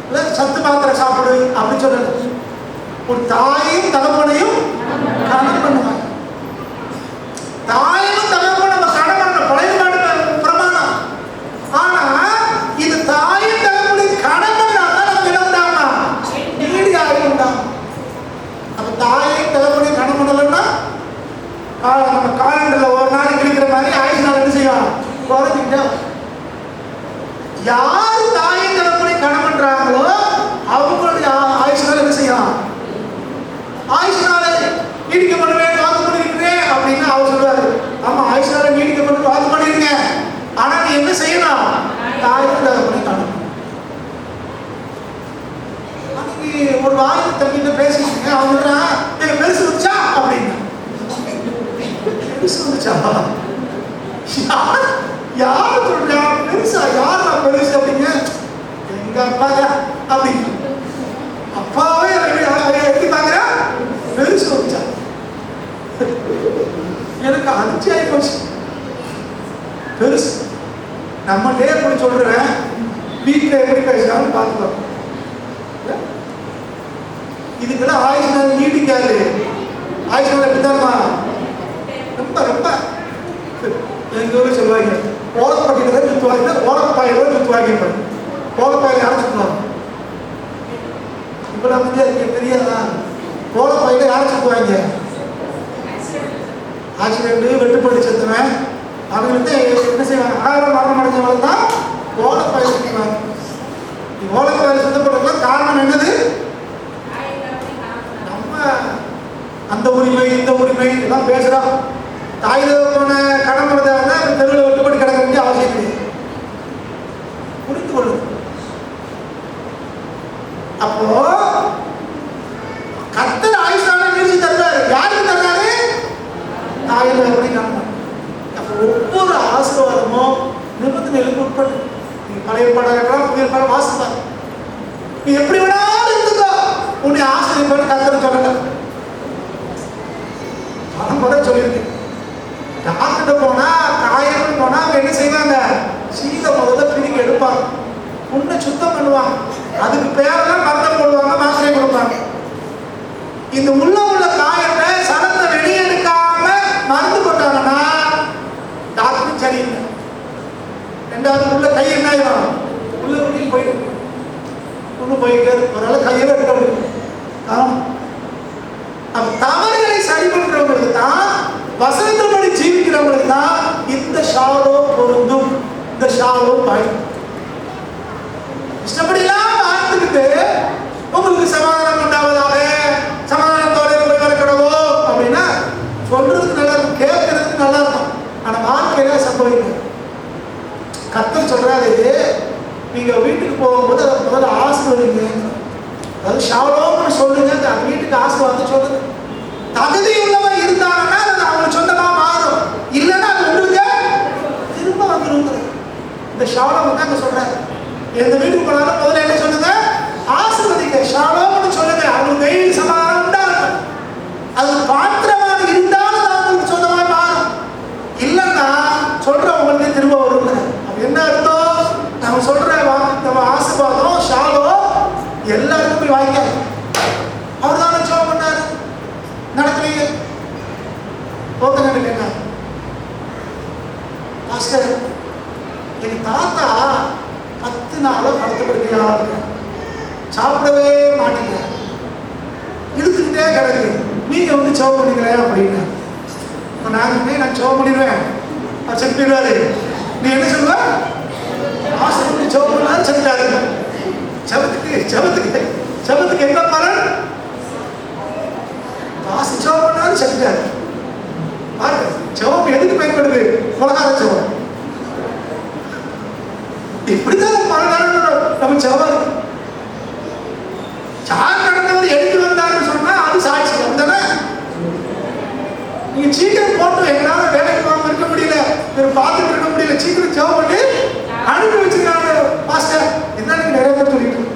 இல்ல சத்து மாத்திரை சாப்பிடு அப்படின்னு சொல்றது. ஒரு தாயும் தகப்பனையும் கணவன் பண்ணுவாங்க. தாயும் தகப்பன் நம்ம கணவன் பழைய பிரமாணம். ஆனா இது தாயும் தகப்பனையும் கணவன் நமக்கு என்ன உண்டாமா, நீடி ஆகி உண்டாம். அப்ப தாயும் தகப்பனையும் கணவன் பண்ணலன்னா நம்ம காலண்டர்ல ஒரு நாளைக்கு இருக்கிற மாதிரி ஆயுஷ் நாள் என்ன செய்யலாம், குறைஞ்சிக்கிட்டே. யாரு தாயும் தகப்பனையும் கணவன் பண்றாங்களோ அவங்களுடைய ஆயுஷ் நாள் என்ன செய்யலாம், ஆயுஷ் நாளை நீடிக்க பண்ணுவேன், வாக்கு பண்ணிருக்கிறேன் அப்படின்னு அவர் சொல்றாரு. ஆமா, ஆயுஷ் நாளை நீடிக்க பண்ணு, வாக்கு பண்ணிருங்க. ஆனா நீ என்ன செய்யணும், தாயும் தகப்பனையும் கணவன். அன்னைக்கு ஒரு வாய்ப்பு தம்பிட்டு பேசிட்டு அவங்க பெருசு வச்சா அப்படின்னு, பெருசு வந்துச்சா, யாரு சொல்றா பெருசா, யார் நான் பெருசு அப்படிங்க, எங்க அப்பாங்க அப்படின்னு. அப்பாவே எப்படி பாக்குறா, பெருசு வந்துச்சா. எனக்கு அதிர்ச்சி ஆகி போச்சு. பெருசு நம்மளே எப்படி சொல்றேன், வீட்டுல எப்படி பேசுறான்னு பார்க்கலாம். இதுக்கெல்லாம் ஆயுஷ் நாள் நீடிக்காது. ஆயுஷ் நாள் எப்படித்தான்மா, ரொம்ப ரொம்ப எங்க ஊர்ல சொல்லுவாங்க, ஓலப்பட்டியில சுற்றுவாங்க, ஓலப்பாயில சுற்றுவாங்க. ஓலப்பாயில யாரும் சுற்றுவாங்க, இப்ப நம்ம தெரியாதா, ஓலப்பாயில யாரும் சுற்றுவாங்க, ஆக்சிடென்ட் வெட்டுப்பட்டு செத்துவேன் அவங்க வந்து என்ன செய்வாங்க, ஆயிரம் மரணம் அடைஞ்சவங்க தான் ஓலப்பாயில சுற்றுவாங்க. ஓலப்பாயில சுத்தப்படுறதுக்கு காரணம் என்னது, அந்த உரிமை இந்த உரிமை எல்லாம் பேசுறோம். தாய் போன கடன் படுத்தாங்க, தெருவில் வெட்டுப்பட்டு கிடக்க வேண்டிய அவசியம் கிடையாது. புரிந்து கொள்ளும். அப்போ கர்த்தர் ஆயுஷ் நாளை சூழ்நிலைக்கு உட்பட்டு நீ பழைய படம் இருக்கலாம், புதிய படம் வாசிப்பாங்க. நீ எப்படி வேணாலும் இருந்துக்கோ, உன்னை ஆசிரியர் கத்தர் சொல்லல. பணம் கூட சொல்லியிருக்கேன். டாக்டர்கிட்ட போனா காயங்கள் போனா அவங்க என்ன செய்வாங்க, சீத முதல்ல பிரிக்க எடுப்பாங்க, உன்னை சுத்தம் பண்ணுவாங்க, அதுக்கு பேரெல்லாம் மருந்தம் போடுவாங்க, மாத்திரை கொடுப்பாங்க. இந்த உள்ள காயத்தை சனத்தை வெளியெடுக்காம மருந்து போட்டாங்கன்னா டாக்டர் சரியில்லை. ரெண்டாவது உள்ள கை என்ன ஆயிடும், உள்ள வெளியில் போயிட்டு ஒன்று போயிட்டு ஒரு கையை எடுக்க முடியும். தவறுகளை சரி பண்றவங்களுக்கு தான், வசந்தபடி ஜீவிக்கிறவங்களுக்கு தான் இந்த ஷாலோ பொருந்தும். இந்த ஷாலோ பாய் இஷ்டப்படியெல்லாம் வாழ்ந்துக்கிட்டு உங்களுக்கு சமாதானம் உண்டாவதாக, சமாதானத்தோட போய் வரக்கூடாதோ அப்படின்னா சொல்றதுக்கு நல்லா இருக்கும், கேட்கறதுக்கு நல்லா இருக்கும், ஆனா வாழ்க்கையில சம்பவிக்கும். கர்த்தர் சொல்றாரு, நீங்க வீட்டுக்கு போகும்போது அதை முதல்ல ஆசீர்வதிங்க, அதாவது ஷாலோம்னு சொல்லுங்க, அந்த வீட்டுக்கு ஆசீர்வாதம் சொல்லுங்க. தகுதி உள்ளவன் இருந்தாங்கன்னா அது அவங்களுக்கு சொந்தமா மாறும், இல்லைன்னா அது உங்களுக்கு திரும்ப வந்துருங்க. இந்த ஷாலோம் தான் சொல்றாரு, எந்த வீட்டுக்கு போனாலும் முதல்ல என்ன சொல்லுங்க, ஆசீர்வதிங்க, ஷாலோம்னு சொல்லுங்க, அவங்களுக்கு வெயில் சமாதானம் உண்டாகும். அது பாத்திரமாக இருந்தாலும் அது அவங்களுக்கு சொந்தமா மாறும், இல்லைன்னா சொல்றவங்களுக்கு திரும்ப வருங்க. அது என்ன அர்த்தம், நம்ம சொல்ற நம்ம ஆசீர்வாதம் ஷாலோ எல்லாருக்கும் போய் வாங்கிக்க. அவர் தானே ஜெபம் பண்ணாரு, நடக்கலையே. போக நடக்கல மாஸ்டர், எங்க தாத்தா 10 நாளா படுத்தப்படுக்கையா இருக்கு, சாப்பிடவே மாட்டீங்க, இழுத்துக்கிட்டே கிடக்கு, நீங்க வந்து ஜெபம் பண்ணிக்கிறேன் அப்படின்னு. நான் ஜெபம் பண்ணிடுவேன், அவர் செத்துடுவாரு. நீ என்ன சொல்லுவ, மாஸ்டர் ஜெபம் பண்ணாரு, செத்துட்டாரு. ஜபத்துக்கு என்ன பலன், காசு ஜெபம் பண்ணாலும் செத்துட்டாரு. ஜெபம் எதுக்கு பயன்படுது, உலகாத ஜெபம். இப்படிதான் பலன் நம்ம ஜெபம். சார் நடந்தவர் எழுதி வந்தாருன்னு சொன்னா அது சாட்சி தானே. நீங்க சீக்கிரம் போட்டு எங்களால வேலைக்கு போகாம இருக்க முடியல, பார்த்துட்டு இருக்க முடியல, சீக்கிரம் ஜெபம் பண்ணி அனுப்பி வச்சிருக்காங்க மாஸ்டர். என்ன நீங்க நிறைய பேர் சொல்லிட்டு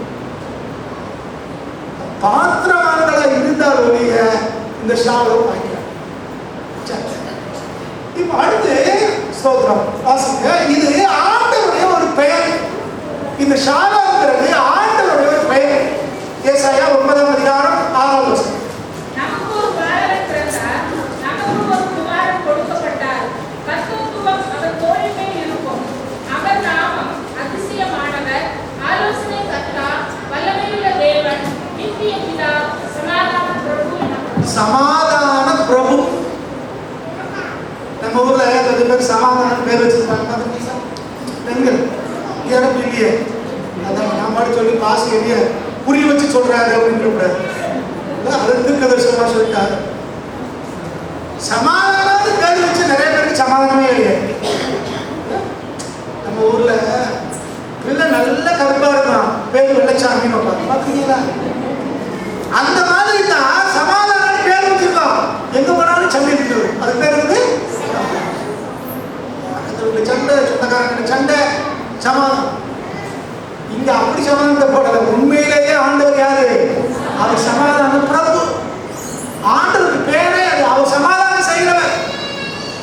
பாத்திரவான்களா இருந்தாலும் இந்த ஷாலோ வாங்கிக்க. இப்ப அடுத்து ஸ்தோத்திரம் வாசிங்க. இது ஆண்டவருடைய ஒரு பெயர். இந்த ஷாலோங்கிறது ஆண்டவருடைய ஒரு பெயர். ஏசாயா 9ஆம் அதிகாரம் 6ஆம் வசனம். நமக்கு ஒரு பாலகன் பிறந்தார், நமக்கு ஒரு குமாரன் கொடுக்கப்பட்டார், கர்த்தத்துவம் அவர் தோளின் மேல் இருக்கும். அவர் நாமம் அதிசயமானவர், ஆலோசனை கர்த்தா, வல்லமையுள்ள தேவன், நித்திய பிதா, சமாதான பிரபு. சமாதான பிரபு. நம்ம ஊர்ல கொஞ்சம் பேர் சமாதான பேர் வச்சிருக்காங்க, பெண்கள் எனக்கு இல்லையே, அதான் நான் பாட்டு சொல்லி காசு எரிய புரிய வச்சு சொல்றாரு அப்படின்னு கூடாது, அது தீர்க்கதரிசனமா சொல்லிட்டாரு. சமாதான பேர் வச்சு நிறைய பேருக்கு சமாதானமே இல்லையே. நம்ம ஊர்ல பிள்ளை நல்ல கருப்பா இருக்கான், பேர் வெள்ளச்சாமின்னு வைப்பாங்க, பாத்தீங்களா? அந்த மாதிரி தான் சமாதான பேர் வச்சிருக்கோம், எங்க போனாலும் சண்டை இருக்கு. அது பேர் வந்து சண்டை, சொந்தக்காரங்க சண்டை, சமாதானம். இங்க அப்படி சமாதானத்தை போடல. உண்மையிலேயே ஆண்டவர் யாரு, அவர் சமாதான பிரபு. ஆண்டவருக்கு பேரே அது, அவர் சமாதானம் செய்கிறவர்.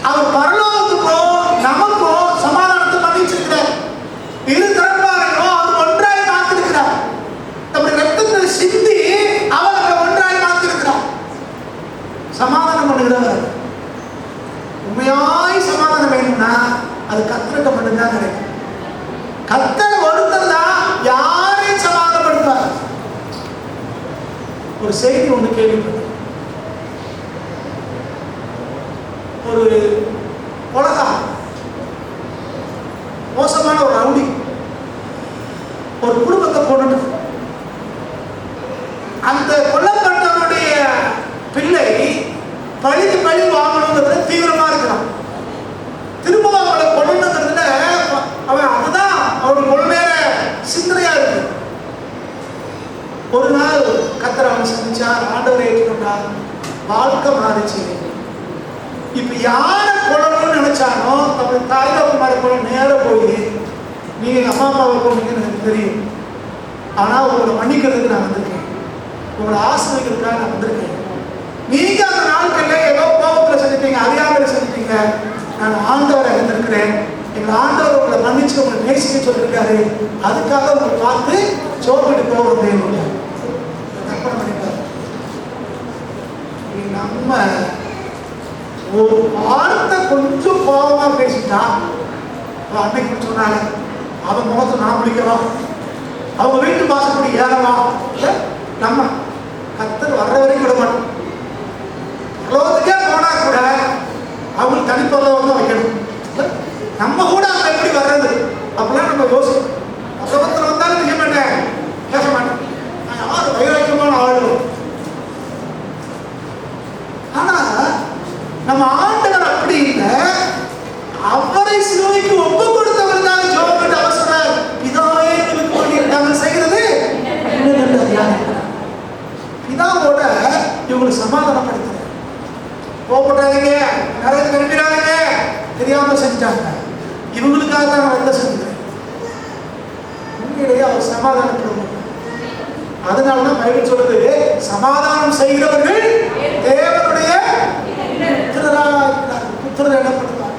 அவர் பரலோகத்துக்கும் நமக்கும் சமாதானத்தை பண்ணி வச்சிருக்கிறார். இரு தரப்பாரையும் அவர் ஒன்றாய் மாத்திருக்கிறார். நம்முடைய ரத்தத்தை சிந்தி அவர்களை ஒன்றாய் மாத்திருக்கிறார். சமாதானம் பண்ணுகிறவர். உண்மையாய் சமாதானம் வேணும்னா அது கர்த்தருக்கு மட்டும்தான் கிடைக்கும். கர்த்தர் ஒருத்தர் தான் யாரையும் சமாதானப்படுத்தார். ஒரு செய்தி ஒன்று கேள்விப்பட்டேன். ஒரு உலகா மோசமான ஒரு ரவுடி ஒரு குடும்பத்தை கொண்டு, அந்த கொல்லப்பட்டவனுடைய பிள்ளை பழிக்கு பழி வாங்கணுங்கிறதுல தீவிரமா இருக்கிறான். திரும்ப அவளை கொள்ளணுங்கிறதுல அவன் அதுதான் அவனுக்கு முழு நேர சிந்தனையா இருக்கு. ஒரு நாள் கர்த்தர் அவனை சந்திச்சார், ஆண்டவரை ஏற்றுக்கொண்டார், வாழ்க்கை மாறிச்சு. இப்ப யாரை கொள்ளணும்னு நினைச்சானோ தன்னுடைய தாய் தகப்பன்மாரை கொள்ள நேர போய் நீங்க எங்க அம்மா அப்பாவை போனீங்கன்னு எனக்கு தெரியும். ஆனா உங்களை மன்னிக்கிறதுக்கு நான் வந்திருக்கேன், உங்களை ஆசிரியர்களுக்காக நான் வந்திருக்கேன். நீங்க அந்த நாட்கள்ல ஏதோ கோபத்துல செஞ்சுட்டீங்க, அறியாமல் செஞ்சுட்டீங்க. நான் ஆண்டவரை இருந்திருக்கிறேன், எங்க ஆண்டவர் உங்களை மன்னிச்சு உங்களை நேசிக்க சொல்லியிருக்காரு, அதுக்காக உங்களை பார்த்து சோப்பிட்டு போகிறேன். கற்பனை பண்ணிப்பாரு. நம்ம ஒரு வார்த்தை கொஞ்சம் கோபமா பேசிட்டா, அன்னைக்கு சொன்னாங்க அவன் முகத்தை நான் முடிக்கலாம், அவங்க வீட்டு வாசப்படி ஏறலாம். நம்ம கர்த்தர் வர்ற வரைக்கும் விட மாட்டோம். உலகத்துக்கே போனா கூட அவங்களுக்கு தனிப்பொருளை வந்து வைக்கணும். நம்ம கூட அவங்க எப்படி வர்றது அப்படிலாம் நம்ம யோசிக்கணும். உலகத்தில் வந்தாலும் செய்ய மாட்டேன், பேச மாட்டேன், நான் யார் வைராக்கியமான ஆளு. ஆனா நம்ம ஆண்டவர் அப்படி இல்லை, அவரை சிலுவைக்கு ஒப்பு கொடுத்தவர் தான் ஜோபன் அவர் சொன்னார், பிதாவே எங்களுக்கு பண்ணியிருக்காங்க செய்கிறது பிதாவோட இவங்களை சமாதானப்படுத்துறாங்க. கோபப்பட்டாதீங்க, நிறைய நினைக்கிறாங்க, தெரியாம செஞ்சாங்க, இவங்களுக்காக தான் நான் என்ன செஞ்சேன். உண்மையிலேயே அவர் சமாதானப்படுவாங்க. அதனாலதான் பைபிள் சொல்றது, சமாதானம் செய்கிறவர்கள் தேவனுடைய புத்திரர் எனப்படுவார்.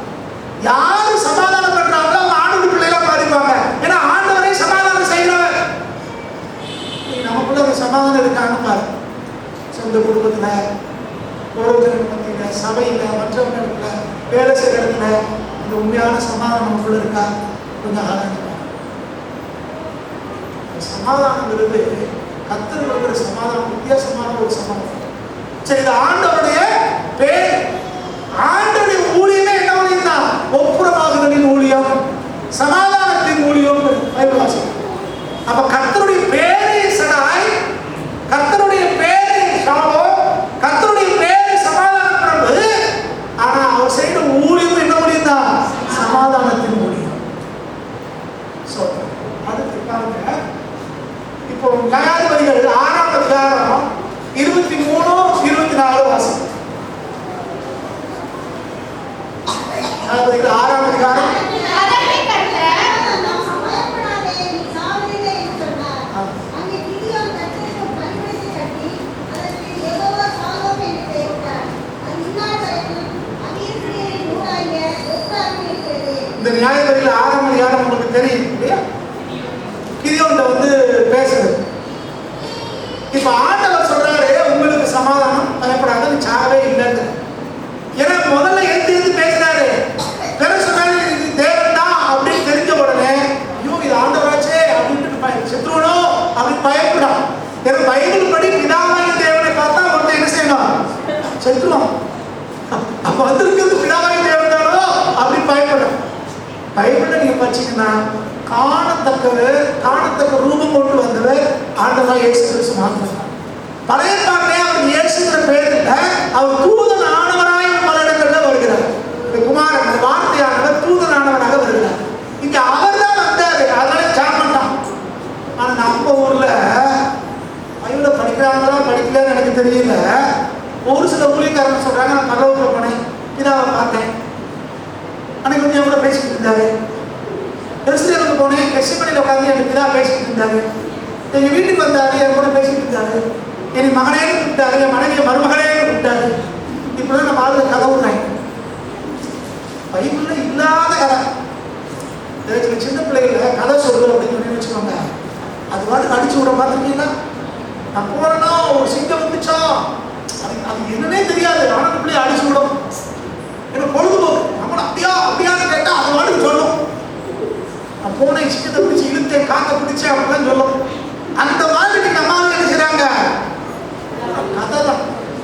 யாரு சமாதானம் பண்றாங்களோ அவங்க ஆண்டவர் பிள்ளைகளா பாதிப்பாங்க. ஏன்னா ஆண்டவரை சமாதானம் செய்கிறவர். நமக்குள்ள ஒரு சமாதானம் இருக்காங்க பாரு. சொந்த குடும்பத்துல, உறவுகள் சபையில, மற்றவர்களுக்குள்ள, வேலை செய்கிற இடத்துல இந்த உண்மையான சமாதானம் நமக்குள்ள இருக்கா? கொஞ்சம் ஆராய்ச்சி. சமாதானங்கிறது கர்த்தர் கொடுக்கிற சமாதானம் வித்தியாசமான ஒரு சமாதானம். சரி, இது ஆண்டவருடைய பேர். ஆண்டவருடைய ஊழியமே என்ன ஊழியம்னா ஒப்புரவாகுதலின் ஊழியம், சமாதானத்தின் ஊழியம் பைபிள் வாசிக்கும். அப்ப கர்த்தருடைய பேரே சடாய், கர்த்தருடைய பேரே ஷாலோ, கர்த்தருடைய பேரே சமாதான பிரபு. ஆனா அவர் செய்த ஊழியம் என்ன ஊழியம் தான்? சமாதானத்தின் ஊழியம். அதுக்கு பாருங்க, இப்போ நியாயாதிபதிகள் 6ஆம் அதிகாரம் 23, 24 வாசிக்கும். நியாயாதிபதிகள் 6ஆம் அதிகாரம் இந்த நியாயாதிபதிகள் 6ஆம் அதிகாரம் உங்களுக்கு தெரியும் இல்லையா? கிதியோன்ட்ட வந்து பேசுறது. இப்ப ஆண்டவர் சொல்றாரு, உங்களுக்கு சமாதானம், பயப்படாத, நீ சாவே இல்லைன்னு. ஏன்னா முதல்ல எடுத்து பேசுறாரு, தேவன் தான் அப்படின்னு தெரிஞ்ச உடனே ஐயோ இது ஆண்டவராச்சே அப்படின்னு செத்துருவனோ அப்படின்னு பயப்படான். ஏன்னா பைபிள் படி பிதாவாகிய தேவனை பார்த்தா ஒருத்தன் என்ன செய்யணும்? செத்துருவான். அப்ப வந்திருக்கிறது பிதாவாகிய தேவன் தானோ அப்படின்னு பயப்படும். பைபிளை நீங்க படிச்சீங்கன்னா காணத்தக்க ரூபம் கொண்டு வந்தவர் ஆண்டவராக இயேசு கிறிஸ்து மாத்திரம். பழைய பாட்டிலே அவர் இயேசுங்கிற பேர் இல்லை, அவர் தூதன் ஆனவராய் பல இடங்கள்ல வருகிறார். இந்த குமாரன் வார்த்தையானவர் தூதன் ஆனவராக வருகிறார். இங்க அவர் தான் வந்தாரு, அதனால சாப்பிட்டான். ஆனா நம்ம ஊர்ல பைபிளை படிக்கிறாங்களா படிக்கலன்னு எனக்கு தெரியல. ஒரு சில ஊழியக்காரங்க சொல்றாங்க, நான் பரலோகத்துல போனேன், பிதாவை பார்த்தேன், அன்னைக்கு கொஞ்சம் கூட பேசிட்டு இருந்தாரு. கிறிஸ்டியனுக்கு போனேன், கஷ்டப்படியில் உட்காந்து என் பிதா பேசிட்டு இருந்தாரு. எங்க வீட்டுக்கு வந்தாரு, என் கூட பேசிட்டு இருந்தாரு. என் மகனே கூப்பிட்டாரு, என் மனைவியை மருமகளே கூப்பிட்டாரு. இப்பதான் நம்ம ஆளுங்க கதை விடுறேன். பைபிள்ல இல்லாத கதை. சின்ன பிள்ளைகள கதை சொல்லுவோம் அப்படின்னு சொல்லி வச்சுக்கோங்க, அது பாட்டுக்கு அடிச்சு விட பார்த்துருக்கீங்களா? நான் போறேன்னா ஒரு சிங்கம் வந்துச்சா, அது என்னன்னே தெரியாது, ஆனா பிள்ளைய அடிச்சு விடும். எனக்கு பொழுதுபோக்கு. நம்மள அப்படியான்னு கேட்டா அது பாட்டுக்கு சொல்லும். நான் போனேன், சிக்கத்தை பிடிச்சி இழுத்தேன், காக்க பிடிச்சேன் அப்படிலாம் சொல்லும். அந்த மாதிரி நம்ம என்ன செய்றாங்க? கதை தான்.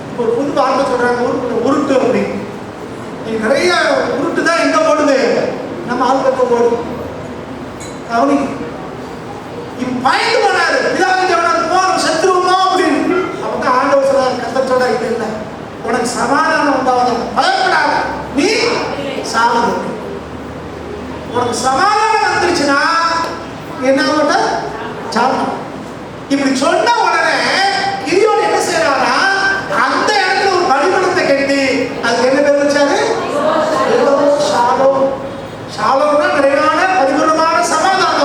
இப்போ ஒரு புது வார்த்தை சொல்றாங்க, உருட்டு அப்படின்னு. நிறைய உருட்டு தான் எங்க ஓடுது? நம்ம ஆளுக்கு ஓடும். அவனி பயந்து போனாரு, பிதாவின் தேவனார் போறோம் செத்துருவோமா அப்படின்னு. அப்பதான் ஆண்டவர் சொல்றாரு, கர்த்தர் சொல்றாரு, இது இல்லை, உனக்கு சமாதானம் உண்டாவதாக, பயப்படாத, நீ சாவது. உனக்கு சமாதானம் வந்துருச்சுன்னா என்ன ஆகும்ல? சாப்பிடும். இப்படி சொன்ன உடனே கிதியோன் என்ன செய்யறானா, அந்த இடத்துல ஒரு பலிபீடத்தை கட்டி அதுக்கு என்ன பேர் வச்சாரு? ஷாலோம். ஷாலோம்னா நிறைவான பரிபூர்ணமான சமாதானம்.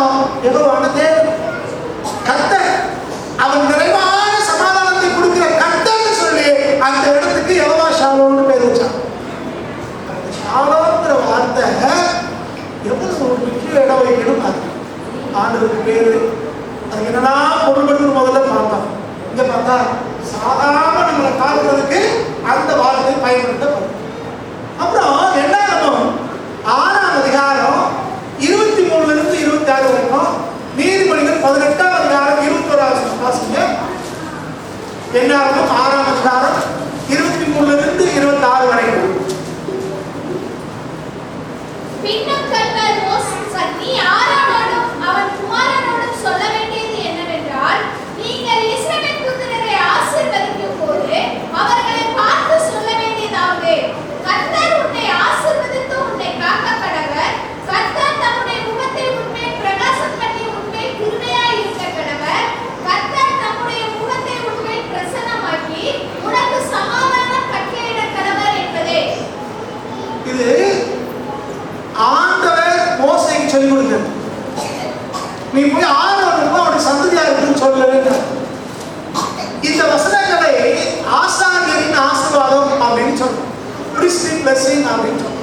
அப்படின்னு சொல்றோம். priestly blessing அப்படின்னு சொல்றோம்.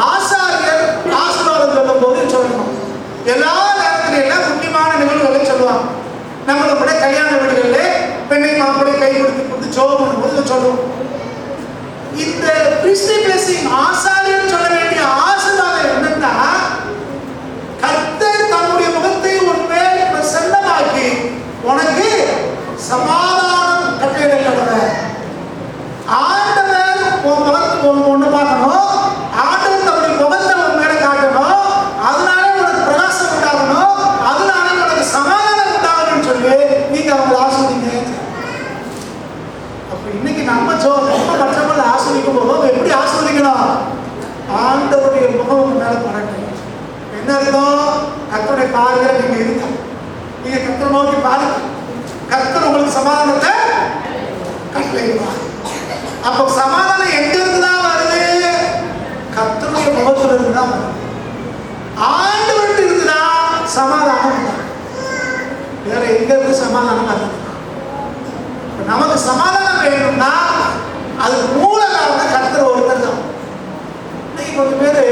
ஆசாரியர் ஆசீர்வாதம் சொல்லும் போது சொல்லணும். எல்லா நேரத்திலும் முக்கியமான நிகழ்வுகளை சொல்லுவாங்க. நம்மளுடைய கல்யாண வீடுகளிலே பெண்ணை மாப்பிளை கை கொடுத்து ஜோம் பண்ணும்போது சொல்லுவோம். இந்த priestly blessing ஆசாரியர் சொல்ல வேண்டிய ஆசீர்வாதம் என்னன்னா, கர்த்தர் தம்முடைய முகத்தை உன்மேல் பிரசன்னமாக்கி உனக்கு சமாதானம் கட்டளையிடுகிறார். ஆண்டவர் உன் முகத்தை ஒன்று பார்க்கணும், ஆண்டவர் தம்முடைய முகத்தை உன் மேல காட்டணும், அதனால உனக்கு பிரகாசம் உண்டாகணும், அதனால உனக்கு சமாதானம் உண்டாகணும்னு சொல்லி நீங்க அவங்க ஆசிரியங்க. அப்ப இன்னைக்கு நம்ம மற்றவங்களை ஆசிரிக்கும் போது எப்படி ஆசிரியக்கணும்? ஆண்டவருடைய முகம் உன் மேல படட்டும். என்ன அர்த்தம்? கர்த்தருடைய பார்வையில நீங்க இருக்க, நீங்க கர்த்தரை நோக்கி பாருங்க, கர்த்தர் உங்களுக்கு சமாதானத்தை கட்டளையிடுவார். அப்போ சமாதானம் எங்க இருந்துதான் வருது? கர்த்தருடைய முகத்துல இருந்துதான் வருது. ஆண்டவர்கிட்ட இருந்துதான் சமாதானம். வேற எங்க இருந்து சமாதானம் வருது? நமக்கு சமாதானம் வேணும்னா அது மூல காரணம் கர்த்தர் ஒருத்தர் தான். இன்னைக்கு கொஞ்சம் பேரு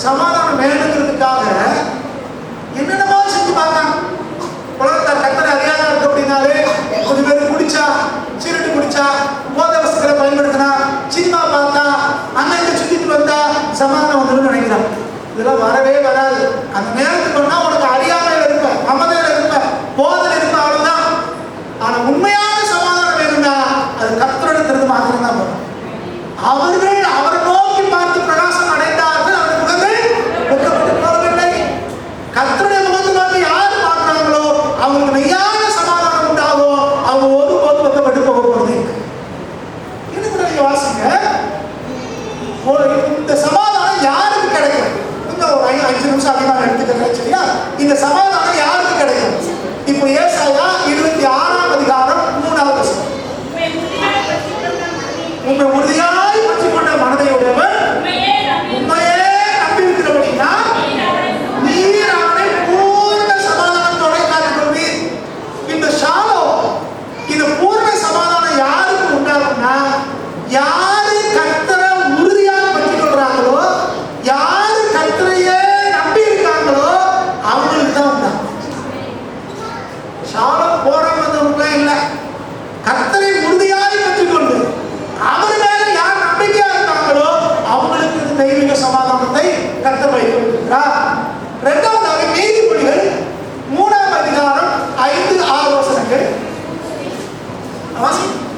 சமாதானம் வேணுங்கிறதுக்காக என்னென்னமோ செஞ்சு பார்த்தாங்க. உலகத்தார் கர்த்தரை அறியாத இருக்கு அப்படின்னாலே கொஞ்சம் பேர் குடிச்சா, சீரட்டு குடிச்சா, போதை வஸ்துக்களை பயன்படுத்தினா, சினிமா பார்த்தா, அண்ணன் இங்க சுத்திட்டு வந்தா சமாதானம் வந்துடும் நினைக்கிறாங்க. இதெல்லாம் வரவே வராது. அந்த நேரத்துக்கு வந்தா உனக்கு அறியாமையில இருப்ப, மமதையில இருப்ப, போதையில இருப்ப, அவ்வளவுதான். ஆனா உண்மையான சமாதானம் வேணும்னா அது கர்த்தரிடத்திலிருந்து மாத்திரம் தான் வரும். அவர்கள் அவரை நோக்கி பார்த்து பிரகாசம் அடைந்தார்கள், அந்த முகங்கள் வெட்கப்பட்டு போகவில்லை. கர்த்தருடைய முகத்தை நோக்கி யார் பார்க்கிறாங்களோ அவங்களுக்கு மெய்யான சமாதானம் உண்டாகும். அவங்க ஒருபோது வெட்கப்பட்டு போக போறது. இதுக்கு நீங்க வாசிங்க, இந்த சமாதானம் யாருக்கு கிடைக்கும்? இன்னும் ஒரு 5 நிமிஷம் அதிகமாக எடுத்துக்கிறேன், சரியா? இந்த சமாதானம் யாருக்கு கிடைக்கும்? இப்போ ஏசாயா 26ஆம் அதிகாரம் 3வது வசனம். உண்மை உறுதியாய் பற்றிக் கொண்ட மனதை உடையவன் உண்மையே நம்பியிருக்கிறபடினா நீர் அவனை பூர்ண சமாதானத்தோட காத்துக்கொள்வீர். இந்த ஷாலோம், இந்த பூர்ண சமாதானம் யாருக்கு உண்டாகும்னா, யாரு கர்த்தரை உறுதியாக பற்றிக் கொள்றாங்களோ, யாரு கர்த்தரையே நம்பி இருக்காங்களோ அவங்களுக்கு தான் உண்டாகும். ஷாலோம் போறாம வந்தவங்களும் இல்லை, கர்த்தரை உறுதியாய் பற்றிக் கொண்டு அவர் மேல யார் நம்பிக்கையா இருக்காங்களோ அவங்களுக்கு இந்த தெய்வீக சமாதானத்தை கர்த்தர் வைத்திருக்கிறார். 2வது நீதிமொழிகள் 3ஆம் அதிகாரம் 5-6 வசனங்கள்.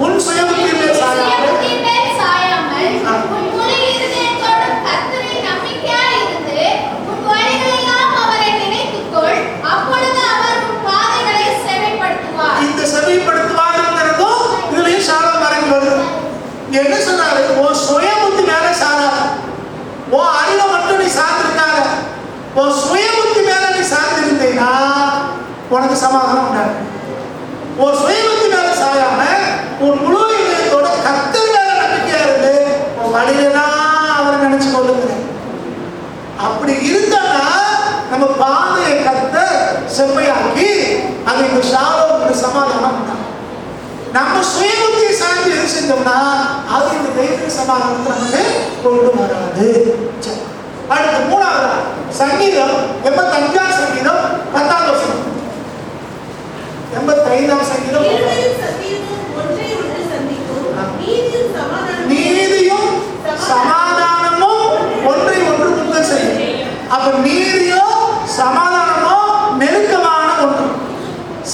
உன் சுயபுத்தியின் மேல் சாயாமல் உன் முழு இருதயத்தோடு கர்த்தரை நம்பிக்கையாய் இருந்து உன் வழிகளெல்லாம் அவரை நினைத்துக்கொள், அப்பொழுது அவர் உன் பாதைகளை செவைப்படுத்துவார். இந்த செவைப்படுத்துவார்ங்கிறதும் இதுலயும் சாலம் வரைக்கும் வருது. என்ன சொன்னாரு? உன் சுய புத்தி மேல சாராத, உன் அறிவை மட்டும் நீ சார்ந்திருக்காத, உன் சுய புத்தி மேல நீ சார்ந்திருந்தீங்கன்னா உனக்கு சமாதானம் உண்டாது. உன் சுய புத்தி மேல சாயாம உன் முழு இதயத்தோட கர்த்தர் மேல நம்பிக்கையா இருந்து உன் வழியெல்லாம் அவரை நினைச்சு கொள்ளுங்க. அப்படி இருந்தானா நம்ம பாதையை கர்த்தர் செம்மையாக்கி அது இந்த ஷாலோம் சமாதானம் உண்டாகும். நம்ம சுயபுத்தியை சார்ந்து எது செஞ்சோம்னா அது இந்த தெய்வீக சமாதானத்தை நமக்கு கொண்டு வராது. அடுத்து 3வது சங்கீதம் 85ஆம் சங்கீதம் 10வது வசனம். 85ஆம் சங்கீதம் நீதியும் சமாதானமும் ஒன்றை ஒன்று முத்தம் செய்யும். அப்ப நீதியும் சமாதானமும் நெருக்கமான ஒன்று.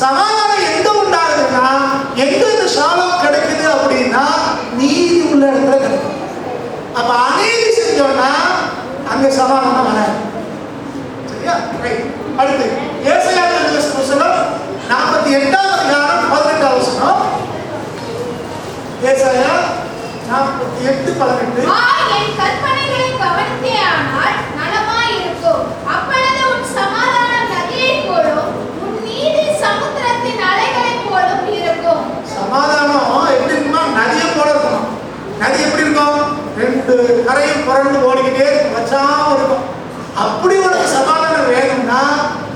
சமாதானம் எங்க உண்டாகுதுன்னா, எங்க இந்த ஷாலோம் கிடைக்குது அப்படின்னா நீதி உள்ள இடத்துல கிடைக்கும். அப்ப அநீதி செஞ்சோம்னா அங்க சமாதானம் வராது. சரியா? அடுத்து ஏசாயா 48ஆம் அதிகாரம் 18வது வசனம். ஏசாயா 48:18. என் கற்பனைகளை கவனித்தேயானால் நலமாய் இருக்கும், அப்பொழுது உன் சமாதானம் நதியைப் போலும் உன் நீதி சமுத்திரத்தின் அலைகளைப் போலும் இருக்கும். சமாதானம் எப்படி இருக்குமா? நதியை போல இருக்கும். நதி எப்படி இருக்கும்? 2 கரையும் புரண்டு ஓடிக்கிட்டே வச்சாம இருக்கும். அப்படி ஒரு சமாதானம் வேணும்னா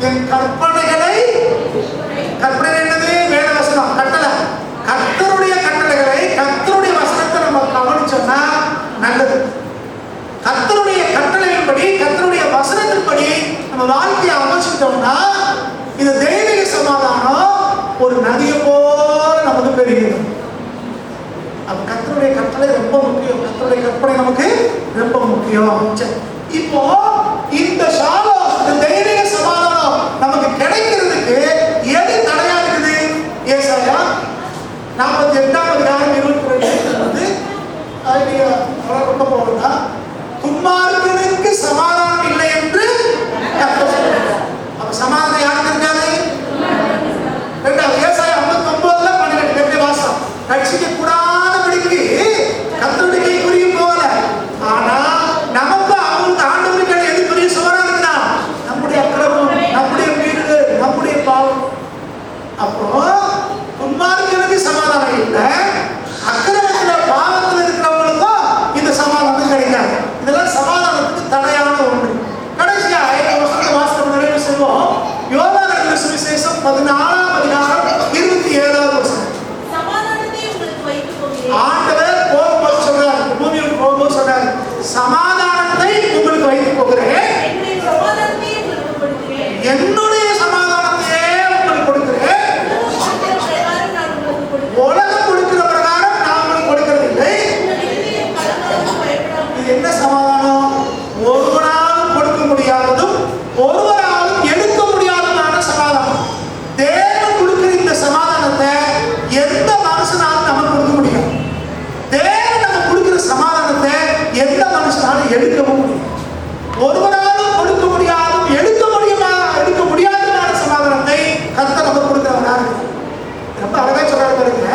என் கற்பனைகளை, கற்பனை என்னது? வேத வசனம், கட்டளை, கர்த்தருடைய கட்டளைகளை, கர்த்தருடைய வசனத்தை நம்ம கவனிச்சோம்னா கர்த்தருடைய கட்டளை ரொம்ப முக்கியம். கர்த்தருடைய கற்பனை நமக்கு ரொம்ப முக்கியம். இப்போ இந்த ஷாலோம், இந்த தைரிய சமாதானம் நமக்கு கிடைக்கிறதுக்கு எது தடையா இருக்குது? ஏசாயா 48:22 ரொம்ப போடுங்க. துன்மார்க்கனுக்கு சமாதானம் இல்லை என்று கர்த்தர் சொல்றார். அப்ப சமாதானம் யாருக்கு இருக்காது? ரெண்டாவது ஏசாயா 59:12 வாசம். ரட்சிக்க கூடாதபடிக்கு கர்த்தருடைய கை குறியும் போல. ஆனா நமக்கு அவங்களுக்கு ஆண்டவருக்கு எது பெரிய சுவரா இருக்குதா? நம்முடைய அக்கிரமம், நம்முடைய மீறுதல், நம்முடைய பாவம். அப்போ துன்மார்க்கனுக்கு சமாதானம் இல்லை, அக்கிரமத்துல பாவத்தில் இருக்கிறவங்களுக்கும் இந்த சமாதானம் கிடைக்காது. இதெல்லாம் சமாதானத்துக்கு தடையான ஒன்று. கடைசியா வாசகம் நிறைவு செய்வோம். யோவான் எழுதின சுவிசேஷம் 14:27 ஆண்டவர் போகும்போது சொல்றார், பூமியோடு போகும்போது சொல்றார், சமாதானத்தை உங்களுக்கு வைத்து போகிறேன், என்னுடைய சமாதானத்தையே உங்களுக்கு கொடுக்கிறேன். உலகம் கொடுக்கிற பிரகாரம் நான் உங்களுக்கு கொடுக்கிறதில்லை. இது என்ன சமாதானம்? ஒருவராலும் கொடுக்க முடியாததும் ஒருவராலும் எடுக்க முடியாததுமான சமாதானம். தேவன் கொடுக்கிற இந்த சமாதானத்தை எந்த மனுஷனாலும் நமக்கு கொடுக்க முடியும். தேவன் நமக்கு கொடுக்கிற சமாதானத்தை எந்த மனுஷனாலும் எடுக்கவும் முடியும். ஒருவராலும் கொடுக்க முடியாதும் எடுக்க முடியாததுமான சமாதானத்தை கர்த்தர் நமக்கு கொடுக்கிறவராக இருக்கிறார். ரொம்ப அழகா சொல்றாரு பாருங்க,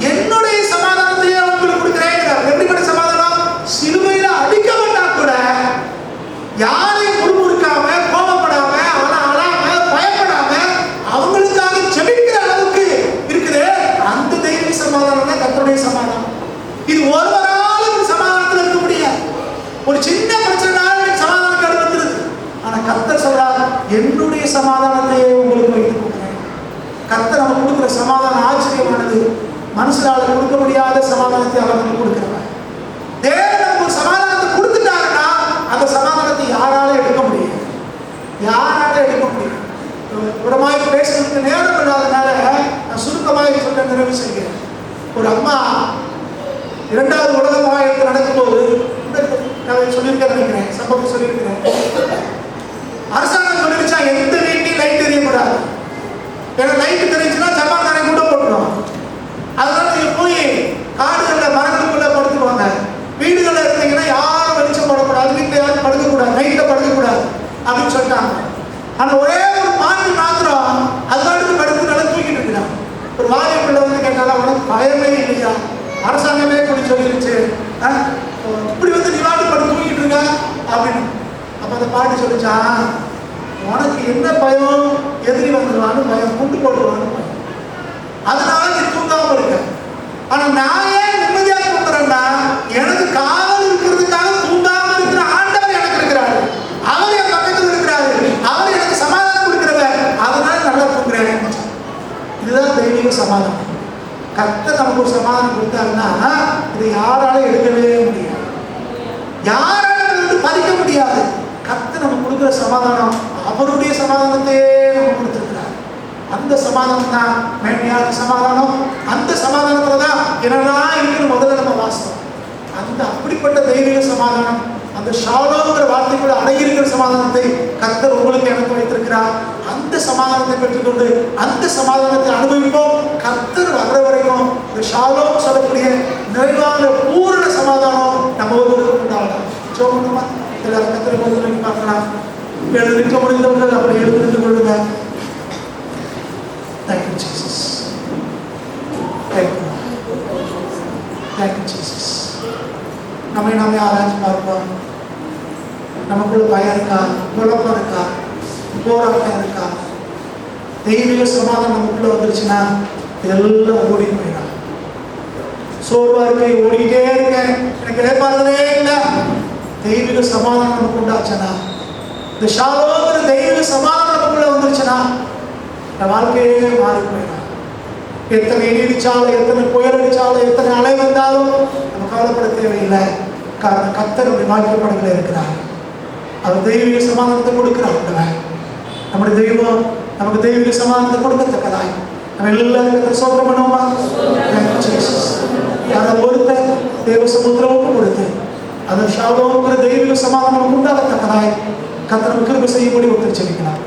என்னுடைய சமாதானத்தையே உங்களுக்கு கொடுக்கிறேன். எப்படிப்பட்ட சமாதானம்? சிலுவையில அடிக்கப்பட்டா கூட யாரையும் முறுமுறுக்காம, கோபப்படாம, அழாம, பயப்படாம அவங்களுக்காக ஜெபிக்கிற அளவுக்கு இருக்குது. அந்த தெய்வீக சமாதானம் தான் கர்த்தருடைய சமாதானம். இது ஒருவராலும் சமாதானத்தில் இருக்க முடியாது. ஒரு சின்ன பிரச்சனைனால சமாதானம் கேடு வந்துருது. ஆனா கர்த்தர் சொல்றார், என்னுடைய சமாதானத்தையே உங்களுக்கு வைத்து கொடுக்கிறேன். கர்த்தர் நமக்கு கொடுக்கிற சமாதானம் ஆச்சரியமானது. மனுஷனால கொடுக்க முடியாத சமாதானத்தை அவர் நமக்கு கொடுக்கிறவர். தேவன் நமக்கு ஒரு சமாதானத்தை கொடுத்துட்டாருன்னா அந்த சமாதானத்தை யாராலும் எடுக்க முடியும்? யாராலும் எடுக்க முடியும்? புறமாய் பேசுறதுக்கு நேரம் இல்லாதனால நான் சுருக்கமாக சொல்ல நிறைவு செய்கிறேன். ஒரு அம்மா 2வது உலக மகாயுத்தம் நடக்கும்போது சொல்லியிருக்கேன் நினைக்கிறேன், சம்பவம் சொல்லியிருக்கிறேன். அரசாங்கம் சொல்லிருச்சா எந்த வீட்லையும் லைட் எரியக்கூடாது. ஏன்னா லைட் தெரிஞ்சுன்னா ஜப்பான்காரன் கூட போட்டுரும். அதனால நீங்க போய் காடுகள்ல மரங்களுக்குள்ள படுத்துக்குவாங்க. வீடுகளில் இருந்தீங்கன்னா யாரும் வெளிச்சம் போடக்கூடாது, வீட்டில் யாரும் படுக்கக்கூடாது, நைட்டில் படுக்கக்கூடாது அப்படின்னு சொல்லிட்டாங்க. ஆனால் ஒரே ஒரு பாண்டி மாத்திரம் அதுக்காட்டுக்கு படுத்து நல்லா தூக்கிட்டு இருக்கிறான். ஒரு வாரிய பிள்ளை வந்து கேட்டாலும் அவனுக்கு பயமே இல்லையா, அரசாங்கமே இப்படி சொல்லிருச்சு, இப்படி வந்து நீ வாட்டு படுத்து தூக்கிட்டு இருக்க அப்படின்னு. அப்போ அந்த பாட்டி சொல்லிச்சா, உனக்கு என்ன பயம்? எதிரி வந்துடுவான்னு பயம், குண்டு போட்டுருவான்னு பயம். அதனால நீ தூங்காம இருக்க. ஆனா நான் ஏன் நிம்மதியா தூங்குறேன்னா, எனக்கு காவல் இருக்கிறதுக்காக தூங்காம இருக்கிற ஆண்டவர் எனக்கு இருக்கிறாரு. அவர் என் பக்கத்தில் இருக்கிறாரு. அவர் எனக்கு சமாதானம் கொடுக்கிறவர். அதனால நல்லா தூங்குறேன். இதுதான் தெய்வீக சமாதானம். கர்த்தர் நமக்கு ஒரு சமாதானம் கொடுத்தாருன்னா இதை யாராலும் எடுக்கவே முடியாது, யாராலும் வந்து பறிக்க முடியாது. கர்த்தர் நமக்கு கொடுக்கிற சமாதானம் அவருடைய சமாதானத்தையே நமக்கு கொடுத்திருக்கிறார். அந்த சமாதானம் தான் மேன்மையான சமாதானம். அந்த சமாதானத்துல தான் என்னதான் இருக்குன்னு முதல்ல நம்ம வாசம். அந்த அப்படிப்பட்ட தெய்வீக சமாதானம், அந்த ஷாலோங்கிற வார்த்தைக்குள்ள அடங்கியிருக்கிற சமாதானத்தை கர்த்தர் உங்களுக்கு எனக்கு வைத்திருக்கிறார். அந்த சமாதானத்தை பெற்றுக்கொண்டு அந்த சமாதானத்தை அனுபவிப்போம். கர்த்தர் வர்ற வரைக்கும் இந்த ஷாலோம் சொல்லக்கூடிய நிறைவான பூரண சமாதானம் நம்ம ஒருவருக்கு உண்டாகலாம். சோகமா எல்லாரும் கர்த்தரை பொறுத்து பார்க்கலாம். எழுதிக்க முடிந்தவர்கள் அப்படி எழுதிட்டு கொள்ளுங்க. Thank you, Jesus. Thank you. Thank you, Jesus. நம்மை நாமே ஆராய்ச்சி பார்ப்போம். நமக்குள்ள பயம் இருக்கா, குழப்பம் இருக்கா, போராட்டம் இருக்கா? தெய்வீக சமாதானம் நமக்குள்ள வந்துருச்சுன்னா இதெல்லாம் ஓடி போயிடும். சோர்வா இருக்கு, ஓடிக்கிட்டே இருக்கேன், எனக்கு ஏற்பாடுதே இல்லை. தெய்வீக சமாதானம் நமக்கு உண்டாச்சுன்னா, இந்த ஷாலோங்கிற தெய்வீக சமாதானம் நமக்குள்ள வந்துருச்சுன்னா இந்த வாழ்க்கையே மாறி போயிடும். எத்தனை இடி அடிச்சாலும், எத்தனை புயல் அடிச்சாலும், எத்தனை அலை வந்தாலும் நம்ம கவலைப்பட தேவையில்லை. காரணம் கர்த்தர் வாய்ப்புப்படுகளை இருக்கிறார். அவர் தெய்வீக சமாதானத்தை கொடுக்கிறார். நம்முடைய தெய்வம் நமக்கு தெய்வீக சமாதானத்தை கொடுக்கத்தக்கதாய் நம்ம எல்லாரும் சோதனை பண்ணுவோமா? அதை ஒருத்தர் தேவ சமுத்திரமும் கொடுத்து அதை ஷாலோங்கிற தெய்வீக சமாதானம் உண்டாகத்தக்கதாய் கர்த்தர் கிருபை செய்யும்படி ஒருத்தர் செபிக்கலாம்.